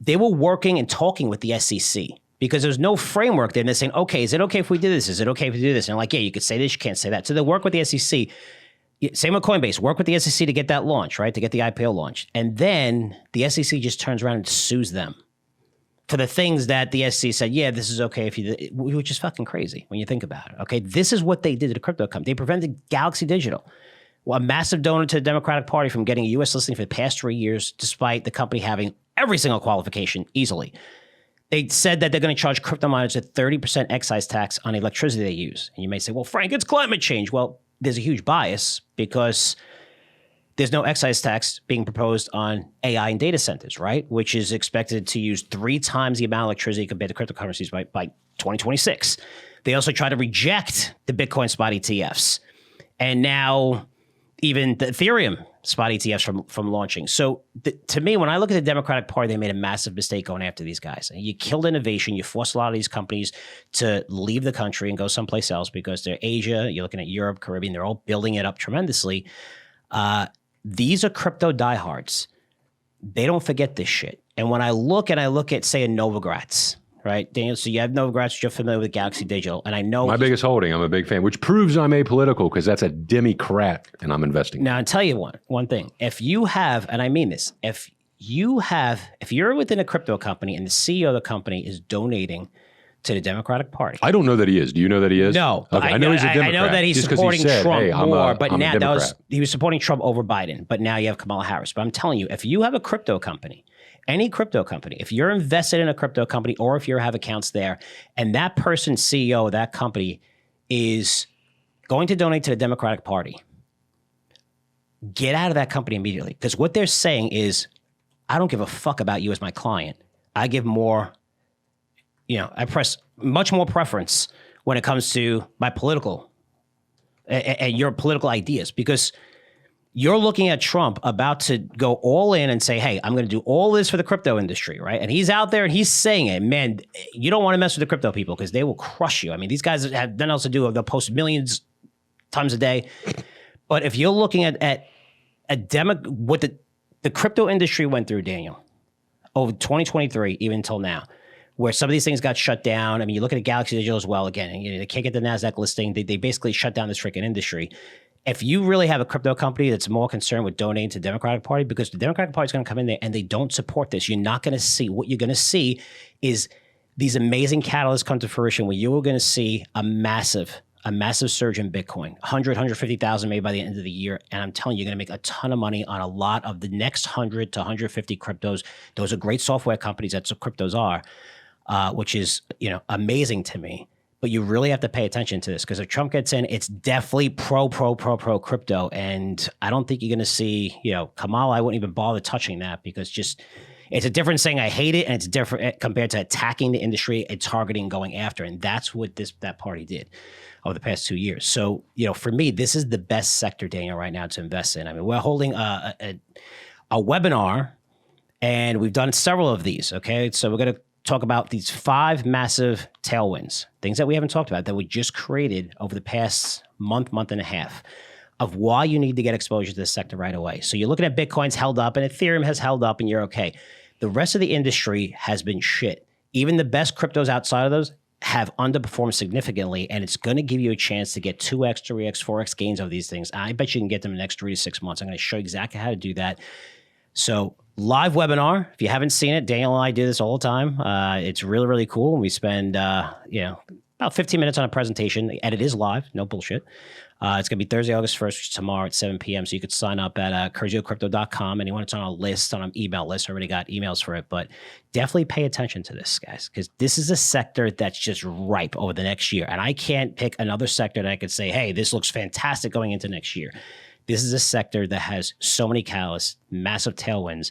Speaker 2: they were working and talking with the SEC because there's no framework there. And they're saying, okay, is it okay if we do this? Is it okay if we do this? And they're like, yeah, you could say this, you can't say that. So they work with the SEC. Same with Coinbase, work with the SEC to get that launch, right? To get the IPO launched. And then the SEC just turns around and sues them for the things that the SEC said, yeah, this is okay if you do, which is fucking crazy when you think about it, okay? This is what they did to the crypto company. They prevented Galaxy Digital, a massive donor to the Democratic Party, from getting a U.S. listing for the past 3 years, despite the company having every single qualification easily. They said that they're going to charge crypto miners a 30% excise tax on electricity they use. And you may say, well, Frank, it's climate change. Well, there's a huge bias because there's no excise tax being proposed on AI and data centers, right? Which is expected to use 3 times the amount of electricity compared to cryptocurrencies by 2026. They also try to reject the Bitcoin spot ETFs. And now even the Ethereum spot ETFs from launching. So to me, when I look at the Democratic Party, they made a massive mistake going after these guys. You killed innovation. You forced a lot of these companies to leave the country and go someplace else because they're Asia. You're looking at Europe, Caribbean. They're all building it up tremendously. These are crypto diehards. They don't forget this shit. And when I look at, say, a Novogratz, right, Daniel? So you have Novogratz, you're familiar with Galaxy Digital, and I know...
Speaker 3: My biggest holding, I'm a big fan, which proves I'm apolitical because that's a Democrat and I'm investing.
Speaker 2: Now, I'll tell you one thing. If you have, and I mean this, if you're within a crypto company and the CEO of the company is donating to the Democratic Party.
Speaker 3: I don't know that he is. Do you know that he is?
Speaker 2: No.
Speaker 3: Okay. I know he's a Democrat.
Speaker 2: I know that he's supporting Trump
Speaker 3: hey,
Speaker 2: more, but
Speaker 3: I'm
Speaker 2: now he was supporting Trump over Biden, but now you have Kamala Harris. But I'm telling you, if you have a crypto company, any crypto company, if you're invested in a crypto company or if you have accounts there, and that person, CEO of that company, is going to donate to the Democratic Party, get out of that company immediately. Because what they're saying is, I don't give a fuck about you as my client. I give more... I press much more preference when it comes to my political and your political ideas, because you're looking at Trump about to go all in and say, hey, I'm going to do all this for the crypto industry, right? And he's out there and he's saying it. Man, you don't want to mess with the crypto people because they will crush you. I mean, these guys have nothing else to do. They'll post millions times a day. But if you're looking at what the crypto industry went through, Daniel, over 2023, even until now, where some of these things got shut down. I mean, you look at Galaxy Digital as well. Again, they can't get the NASDAQ listing. They basically shut down this freaking industry. If you really have a crypto company that's more concerned with donating to the Democratic Party, because the Democratic Party is going to come in there and they don't support this, you're not going to see. What you're going to see is these amazing catalysts come to fruition where you are going to see a massive a massive surge in Bitcoin, 150,000 maybe by the end of the year. And I'm telling you, you're going to make a ton of money on a lot of the next 100 to 150 cryptos. Those are great software companies. That's what cryptos are, which is, amazing to me. But you really have to pay attention to this because if Trump gets in, it's definitely pro crypto. And I don't think you're going to see, Kamala, I wouldn't even bother touching that because it's a different saying I hate it, and it's different compared to attacking the industry and targeting, going after. And that's what that party did over the past 2 years. So, for me, this is the best sector, Daniel, right now to invest in. I mean, we're holding a webinar, and we've done several of these, okay? So we're going to talk about these 5 massive tailwinds, things that we haven't talked about that we just created over the past month and a half of why you need to get exposure to this sector right away. So you're looking at Bitcoin's held up and Ethereum has held up and you're okay. The rest of the industry has been shit. Even the best cryptos outside of those have underperformed significantly, and it's going to give you a chance to get 2x, 3x, 4x gains of these things. I bet you can get them in the next 3 to 6 months. I'm going to show you exactly how to do that. So live webinar. If you haven't seen it, Daniel and I do this all the time. It's really, really cool. We spend, about 15 minutes on a presentation, and it is live. No bullshit. It's going to be Thursday, August 1st, which is tomorrow at 7 p.m. So you could sign up at Curziocrypto.com. Anyone that's on a list, on an email list, already got emails for it. But definitely pay attention to this, guys, because this is a sector that's just ripe over the next year. And I can't pick another sector that I could say, hey, this looks fantastic going into next year. This is a sector that has so many catalysts, massive tailwinds.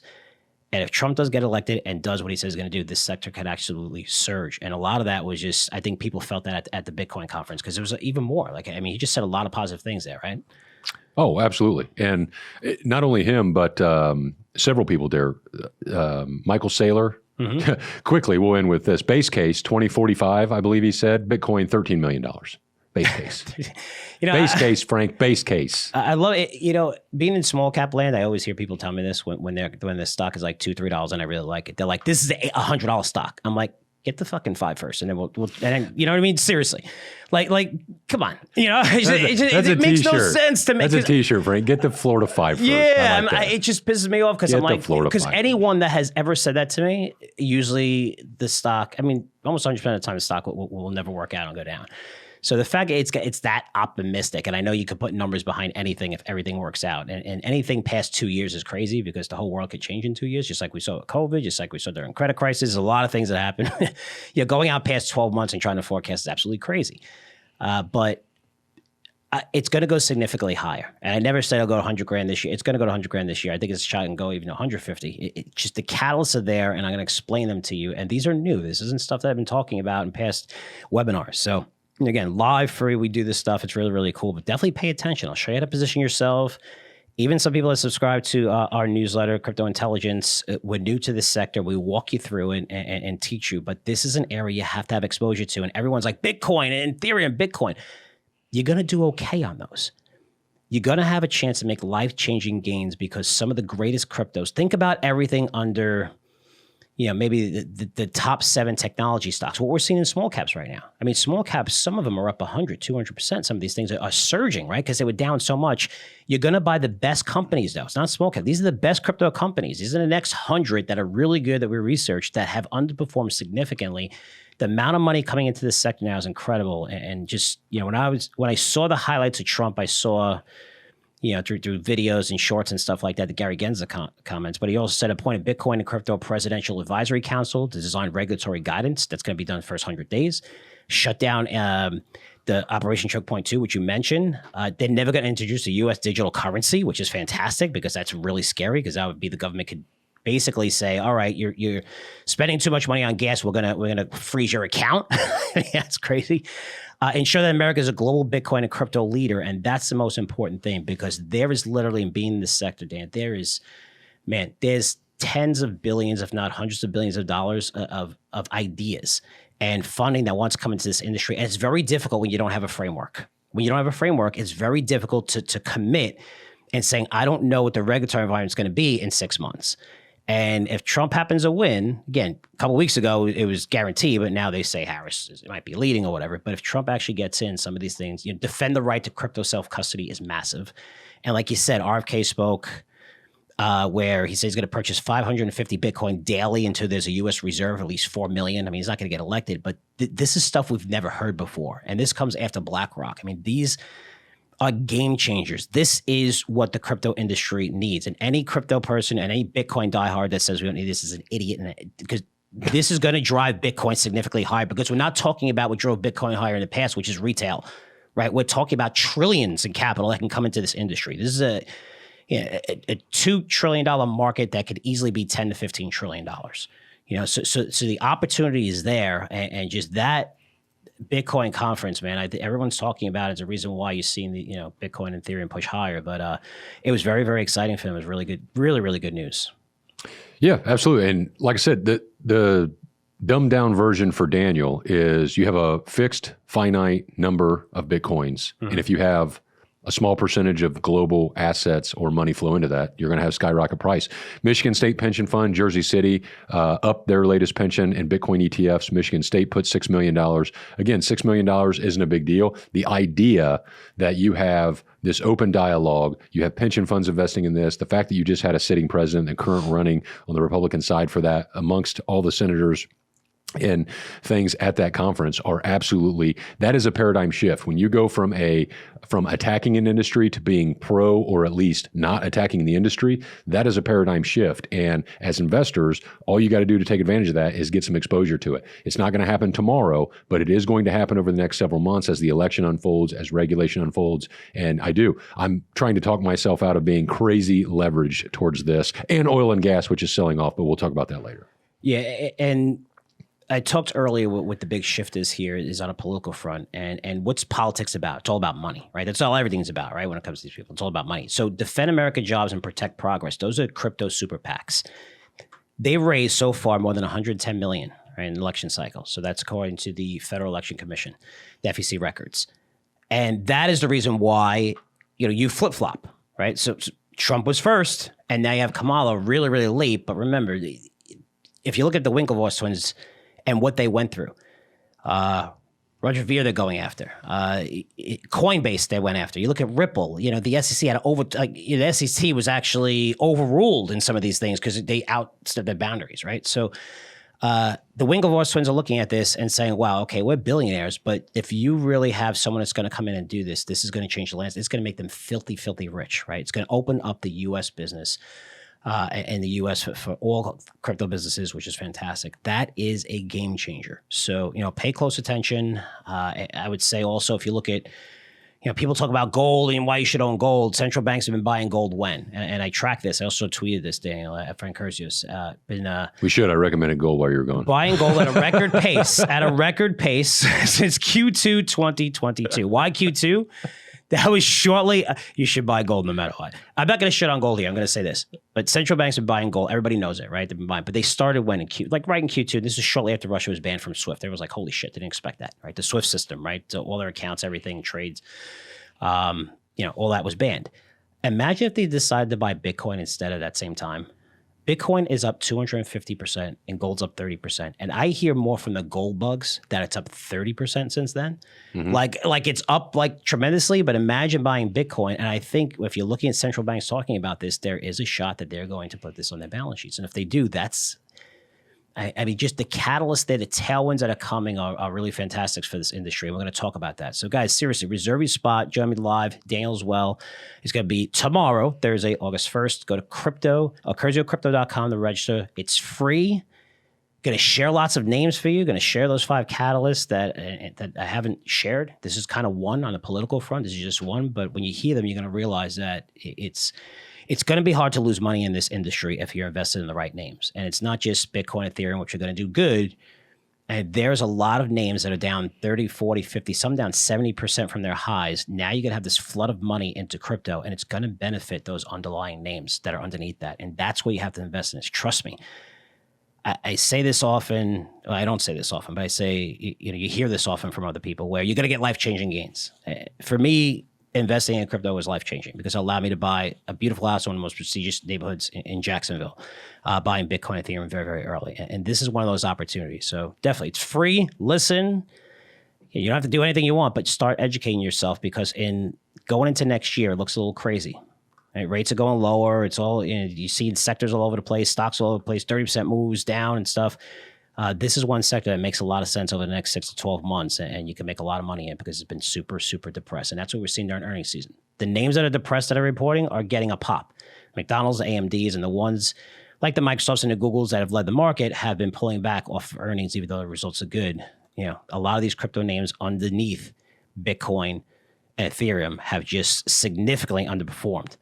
Speaker 2: And if Trump does get elected and does what he says he's going to do, this sector could absolutely surge. And a lot of that was just, I think people felt that at the Bitcoin conference because there was even more. He just said a lot of positive things there, right?
Speaker 3: Oh, absolutely. And not only him, but several people there. Michael Saylor. Mm-hmm. Quickly, we'll end with this. Base case, 2045, I believe he said. Bitcoin, $13 million. Base case. Base case, Frank, base case.
Speaker 2: I love it. Being in small cap land, I always hear people tell me this when the stock is like $2, $3 and I really like it. They're like, this is a $100 stock. I'm like, get the fucking 5 first, and then we'll and then, you know what I mean? Seriously, like, come on, it makes no sense to make.
Speaker 3: That's a t-shirt, Frank. Get the Florida 5 first.
Speaker 2: Yeah,
Speaker 3: like
Speaker 2: it just pisses me off because I'm like, because anyone that has ever said that to me, usually the stock, almost 100% of the time, the stock will never work out and go down. So the fact it's that optimistic, and I know you could put numbers behind anything if everything works out, and anything past 2 years is crazy because the whole world could change in 2 years, just like we saw with COVID, just like we saw during credit crisis. A lot of things that happen. Going out past 12 months and trying to forecast is absolutely crazy. But it's going to go significantly higher. And I never said I'll go to 100 grand this year. It's going to go to 100 grand this year. I think it's a shot and go even 150. It's just the catalysts are there, and I'm going to explain them to you. And these are new. This isn't stuff that I've been talking about in past webinars. So again, live, free, we do this stuff. It's really, really cool, but definitely pay attention. I'll show you how to position yourself. Even some people that subscribe to our newsletter, Crypto Intelligence, we're new to this sector. We walk you through it and teach you, but this is an area you have to have exposure to. And everyone's like, Bitcoin and Ethereum, Bitcoin. You're going to do okay on those. You're going to have a chance to make life-changing gains because some of the greatest cryptos, think about everything under maybe the top 7 technology stocks, what we're seeing in small caps right now. Small caps, some of them are up 100, 200%. Some of these things are surging, right? Because they were down so much. You're going to buy the best companies, though. It's not small cap. These are the best crypto companies. These are the next 100 that are really good that we researched that have underperformed significantly. The amount of money coming into this sector now is incredible. And just, when I saw the highlights of Trump, I saw through videos and shorts and stuff like that, the Gary Genza comments. But he also said appointed Bitcoin and Crypto Presidential Advisory Council to design regulatory guidance. That's going to be done the first 100 days. Shut down the Operation Choke Point 2, which you mentioned. They're never going to introduce a U.S. digital currency, which is fantastic because that's really scary because that would be the government could basically say, all right, you're spending too much money on gas. We're gonna freeze your account. That's crazy. Ensure that America is a global Bitcoin and crypto leader. And that's the most important thing because there is literally, being in this sector, Dan, there's tens of billions, if not hundreds of billions of dollars of ideas and funding that wants to come into this industry. And it's very difficult when you don't have a framework. When you don't have a framework, it's very difficult to commit and saying, I don't know what the regulatory environment is going to be in 6 months. And if Trump happens to win, again, a couple of weeks ago, it was guaranteed, but now they say Harris might be leading or whatever. But if Trump actually gets in, some of these things, defend the right to crypto self-custody is massive. And like you said, RFK spoke where he says he's going to purchase 550 Bitcoin daily until there's a U.S. reserve of at least 4 million. I mean, he's not going to get elected, but this is stuff we've never heard before. And this comes after BlackRock. I mean, these are game changers. This is what the crypto industry needs. And any crypto person and any Bitcoin diehard that says we don't need this is an idiot, because this is going to drive Bitcoin significantly higher, because we're not talking about what drove Bitcoin higher in the past, which is retail, right? We're talking about trillions in capital that can come into this industry. This is a $2 trillion market that could easily be $10 to $15 trillion. So the opportunity is there, and just that Bitcoin conference, man, everyone's talking about it as a reason why you're seeing the Bitcoin and Ethereum push higher. But it was very, very exciting for them. It was really good, really, really good news.
Speaker 3: Yeah, absolutely. And like I said, the dumbed down version for Daniel is you have a fixed finite number of Bitcoins. Mm-hmm. And if you have a small percentage of global assets or money flow into that, you're going to have skyrocket price. Michigan State Pension Fund, Jersey City, up their latest pension in Bitcoin ETFs. Michigan State put $6 million. Again, $6 million isn't a big deal. The idea that you have this open dialogue, you have pension funds investing in this, the fact that you just had a sitting president and current running on the Republican side for that amongst all the senators and things at that conference are absolutely, that is a paradigm shift. When you go from attacking an industry to being pro, or at least not attacking the industry, that is a paradigm shift. And as investors, all you got to do to take advantage of that is get some exposure to it. It's not going to happen tomorrow, but it is going to happen over the next several months as the election unfolds, as regulation unfolds. And I'm trying to talk myself out of being crazy leveraged towards this, and oil and gas, which is selling off, but we'll talk about that later.
Speaker 2: Yeah. And I talked earlier what the big shift is here is on a political front, and what's politics about? It's all about money, right? That's all everything's about, right? When it comes to these people, it's all about money. So Defend America Jobs and Protect Progress, those are crypto super PACs. They raised so far more than 110 million, right, in the election cycle. So that's according to the Federal Election Commission, the FEC records. And that is the reason why, you flip-flop, right? So Trump was first, and now you have Kamala really, really late. But remember, if you look at the Winklevoss twins and what they went through, Roger Ver they're going after, Coinbase they went after. You look at Ripple, the SEC had the SEC was actually overruled in some of these things because they outstepped their boundaries, right? So the Winklevoss twins are looking at this and saying, wow, okay, we're billionaires, but if you really have someone that's going to come in and do this, this is going to change the landscape. It's going to make them filthy, filthy rich, right? It's going to open up the U.S. business. And the U.S. for all crypto businesses, which is fantastic. That is a game changer. So, pay close attention. I would say also, if you look at, people talk about gold and why you should own gold. Central banks have been buying gold when? And I track this. I also tweeted this, Daniel, at Frank Curzio.
Speaker 3: We should. I recommended gold while you were gone.
Speaker 2: Buying gold at a record pace, since Q2 2022. Why Q2? That was shortly, you should buy gold no matter what. I'm not going to shit on gold here. I'm going to say this. But central banks are buying gold. Everybody knows it, right? They've been buying. But they started when in right in Q2. This is shortly after Russia was banned from SWIFT. Everyone was like, holy shit, they didn't expect that, right? The SWIFT system, right? So all their accounts, everything, trades, all that was banned. Imagine if they decided to buy Bitcoin instead at that same time. Bitcoin is up 250% and gold's up 30%. And I hear more from the gold bugs that it's up 30% since then. Mm-hmm. Like it's up tremendously, but imagine buying Bitcoin. And I think if you're looking at central banks talking about this, there is a shot that they're going to put this on their balance sheets. And if they do, just the catalyst there, the tailwinds that are coming are really fantastic for this industry. And we're going to talk about that. So guys, seriously, reserve your spot. Join me live. Daniel as well. It's going to be tomorrow, Thursday, August 1st. Go to CurziocCrypto.com to register. It's free. Going to share lots of names for you. Going to share those 5 catalysts that I haven't shared. This is kind of one on the political front. This is just one. But when you hear them, you're going to realize that it's going to be hard to lose money in this industry if you're invested in the right names. And it's not just Bitcoin, Ethereum, which are going to do good. And there's a lot of names that are down 30, 40, 50, some down 70% from their highs. Now you're going to have this flood of money into crypto, and it's going to benefit those underlying names that are underneath that. And that's where you have to invest in this. Trust me. I say this often. Well, I don't say this often, but I say, you hear this often from other people where you're going to get life-changing gains. For me, investing in crypto was life-changing because it allowed me to buy a beautiful house in one of the most prestigious neighborhoods in Jacksonville, buying Bitcoin, Ethereum very, very early. And this is one of those opportunities. So definitely, it's free. Listen. You don't have to do anything you want, but start educating yourself because in going into next year, it looks a little crazy. Right? Rates are going lower. It's all, you see sectors all over the place, stocks all over the place, 30% moves down and stuff. This is one sector that makes a lot of sense over the next 6 to 12 months, and you can make a lot of money in it because it's been super, super depressed. And that's what we're seeing during earnings season. The names that are depressed that are reporting are getting a pop. McDonald's, AMDs, and the ones like the Microsofts and the Googles that have led the market have been pulling back off of earnings, even though the results are good. A lot of these crypto names underneath Bitcoin and Ethereum have just significantly underperformed.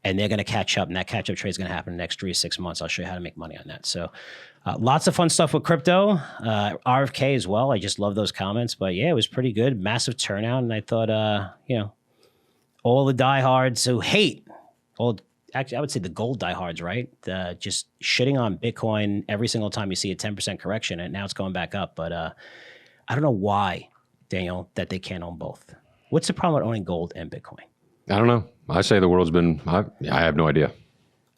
Speaker 2: And they're going to catch up, and that catch-up trade is going to happen in the next 3 to 6 months. I'll show you how to make money on that. So lots of fun stuff with crypto. RFK as well. I just love those comments. But, yeah, it was pretty good. Massive turnout. And I thought, all the diehards who hate, actually, I would say the gold diehards, right? Just shitting on Bitcoin every single time you see a 10% correction, and now it's going back up. But I don't know why, Daniel, that they can't own both. What's the problem with owning gold and Bitcoin?
Speaker 3: I don't know. I say the world's been, I have no idea.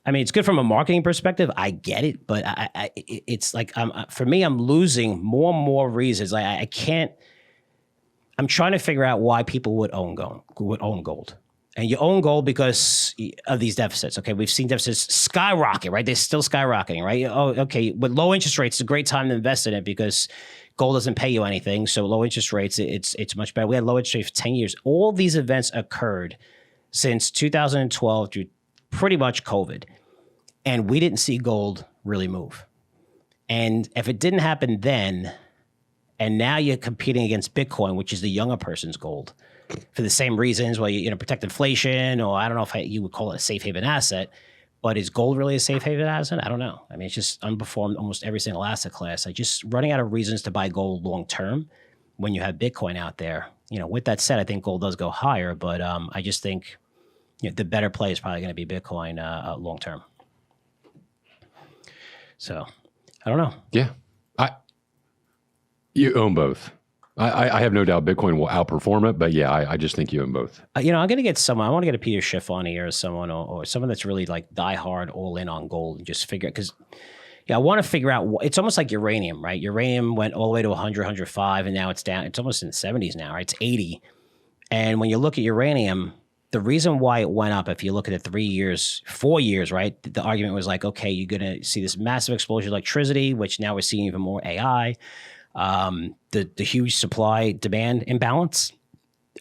Speaker 2: I mean, it's good from a marketing perspective. I get it, but it's like, for me, I'm losing more and more reasons. I can't, I'm trying to figure out why people would own gold. And you own gold because of these deficits. Okay, we've seen deficits skyrocket, right? They're still skyrocketing, right? Oh, okay, with low interest rates, it's a great time to invest in it because gold doesn't pay you anything. So low interest rates, it's much better. We had low interest rates for 10 years. All these events occurred since 2012 through pretty much COVID. And we didn't see gold really move. And if it didn't happen then, and now you're competing against Bitcoin, which is the younger person's gold, for the same reasons, well, protect inflation, or I don't know if you would call it a safe haven asset, but is gold really a safe haven asset? I don't know. I mean, it's just underperformed almost every single asset class. I just running out of reasons to buy gold long term when you have Bitcoin out there. With that said, I think gold does go higher, but I just think the better play is probably going to be Bitcoin long term. So I don't know.
Speaker 3: Yeah, you own both. I have no doubt Bitcoin will outperform it, but yeah, I just think you own both.
Speaker 2: I'm going to get someone. I want to get a Peter Schiff on here, or someone, or someone that's really like diehard, all in on gold, and just figure, because I want to figure out. It's almost like uranium, right? Uranium went all the way to 100, 105, and now it's down. It's almost in the 70s now, right? It's 80. And when you look at uranium, the reason why it went up, if you look at it 3 years, 4 years, right? The argument was like, okay, you're going to see this massive explosion of electricity, which now we're seeing even more AI. The huge supply demand imbalance.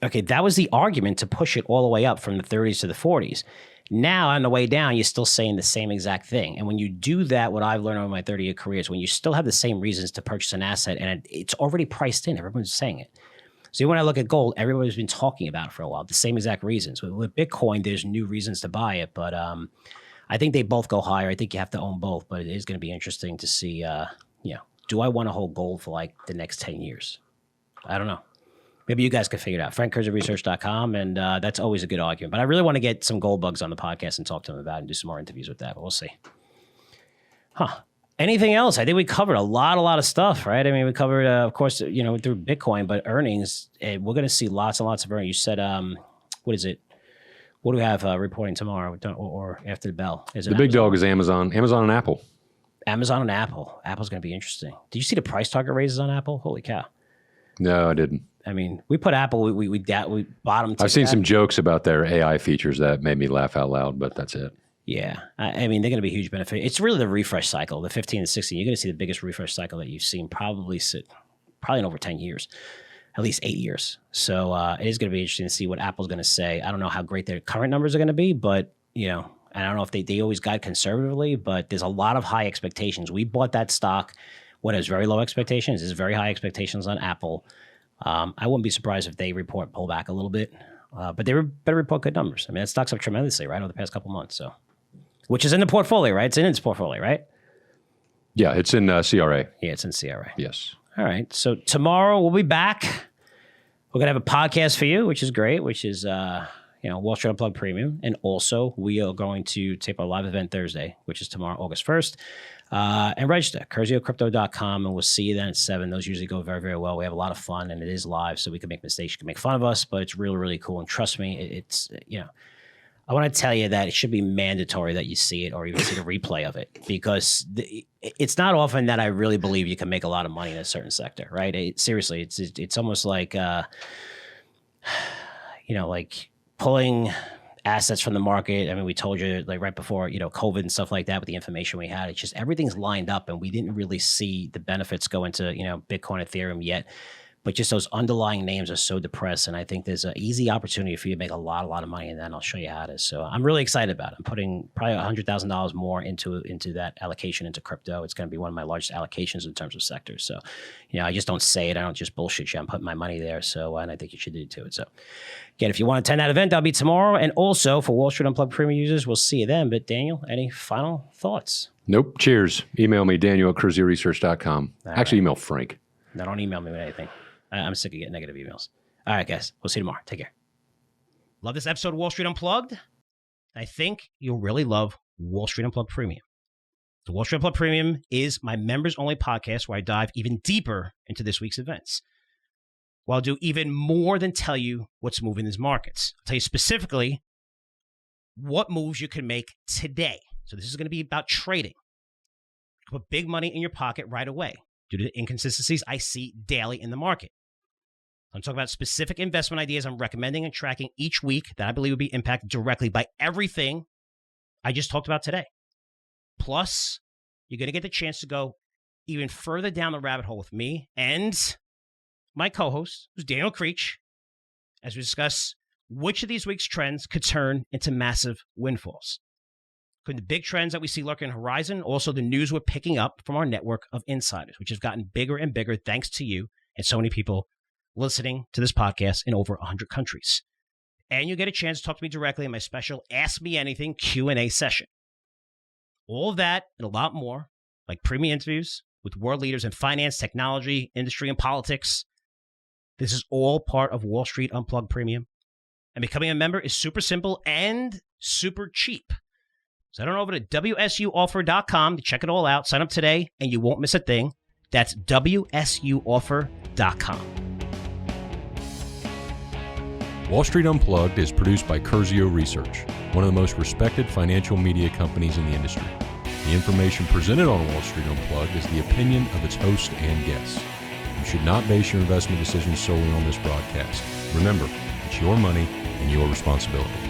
Speaker 2: Okay, that was the argument to push it all the way up from the 30s to the 40s. Now on the way down, you're still saying the same exact thing. And when you do that, what I've learned over my 30-year career is when you still have the same reasons to purchase an asset, and it's already priced in, everyone's saying it. So when I look at gold, everybody's been talking about it for a while, the same exact reasons. With Bitcoin, there's new reasons to buy it, but I think they both go higher. I think you have to own both, but it is going to be interesting to see, do I want to hold gold for like the next 10 years? I don't know. Maybe you guys can figure it out. FrankCurzioResearch.com, and that's always a good argument. But I really want to get some gold bugs on the podcast and talk to them about it and do some more interviews with that, but we'll see. Anything else? I think we covered a lot of stuff, right? I mean, we covered, of course, through Bitcoin, but earnings, we're going to see lots and lots of earnings. You said, what is it? What do we have reporting tomorrow or after the bell? Is it
Speaker 3: the big dog is Amazon and Apple.
Speaker 2: Amazon and Apple. Apple's going to be interesting. Did you see the price target raises on Apple? Holy cow.
Speaker 3: No, I didn't.
Speaker 2: I mean, we put Apple, we bottomed.
Speaker 3: I've seen some jokes about their AI features that made me laugh out loud, but that's it.
Speaker 2: Yeah. I mean, they're going to be a huge benefit. It's really the refresh cycle, the 15 and 16. You're going to see the biggest refresh cycle that you've seen probably in over 10 years, at least 8 years. So it is going to be interesting to see what Apple's going to say. I don't know how great their current numbers are going to be, but, and I don't know if they always guide conservatively, but there's a lot of high expectations. We bought that stock when it was very low expectations. There's very high expectations on Apple. I wouldn't be surprised if they pull back a little bit, but they better report good numbers. I mean, that stock's up tremendously, right, over the past couple months. So, which is in the portfolio, right? It's in its portfolio, right?
Speaker 3: Yeah, it's in CRA.
Speaker 2: Yeah, it's in CRA.
Speaker 3: Yes.
Speaker 2: All right. So tomorrow we'll be back. We're gonna have a podcast for you, which is great. Which is Wall Street Unplugged Premium, and also we are going to tape our live event Thursday, which is tomorrow, August 1st. And register, CrowdStrike's.com, and we'll see you then at 7. Those usually go very, very well. We have a lot of fun, and it is live, so we can make mistakes. You can make fun of us, but it's really, really cool. And trust me, it's I want to tell you that it should be mandatory that you see it or even see the replay of it, because it's not often that I really believe you can make a lot of money in a certain sector, right? Seriously, it's almost like, like pulling assets from the market. I mean, we told you like right before, COVID and stuff like that with the information we had. It's just everything's lined up and we didn't really see the benefits go into, Bitcoin, Ethereum yet. But just those underlying names are so depressed. And I think there's an easy opportunity for you to make a lot of money in that. And I'll show you how it is. So I'm really excited about it. I'm putting probably $100,000 more into that allocation into crypto. It's going to be one of my largest allocations in terms of sectors. So, I just don't say it. I don't just bullshit you. I'm putting my money there. So, and I think you should do it too. So again, if you want to attend that event, that'll be tomorrow. And also for Wall Street Unplugged Premium users, we'll see you then. But Daniel, any final thoughts?
Speaker 3: Nope. Cheers. Email me, Daniel@CrowdStrike's.com. Actually, email Frank.
Speaker 2: No, don't email me with anything. I'm sick of getting negative emails. All right, guys. We'll see you tomorrow. Take care. Love this episode of Wall Street Unplugged? I think you'll really love Wall Street Unplugged Premium. The Wall Street Unplugged Premium is my members-only podcast where I dive even deeper into this week's events. Well, I'll do even more than tell you what's moving these markets. I'll tell you specifically what moves you can make today. So this is going to be about trading. Put big money in your pocket right away due to the inconsistencies I see daily in the market. I'm talking about specific investment ideas I'm recommending and tracking each week that I believe will be impacted directly by everything I just talked about today. Plus, you're going to get the chance to go even further down the rabbit hole with me and my co-host, who's Daniel Creech, as we discuss which of these week's trends could turn into massive windfalls. Including the big trends that we see lurking on the horizon, also the news we're picking up from our network of insiders, which has gotten bigger and bigger thanks to you and so many people listening to this podcast in over 100 countries. And you get a chance to talk to me directly in my special Ask Me Anything Q&A session. All of that and a lot more, like premium interviews with world leaders in finance, technology, industry, and politics. This is all part of Wall Street Unplugged Premium. And becoming a member is super simple and super cheap. So head on over to WSUoffer.com to check it all out. Sign up today and you won't miss a thing. That's WSUoffer.com.
Speaker 1: Wall Street Unplugged is produced by Curzio Research, one of the most respected financial media companies in the industry. The information presented on Wall Street Unplugged is the opinion of its host and guests. You should not base your investment decisions solely on this broadcast. Remember, it's your money and your responsibility.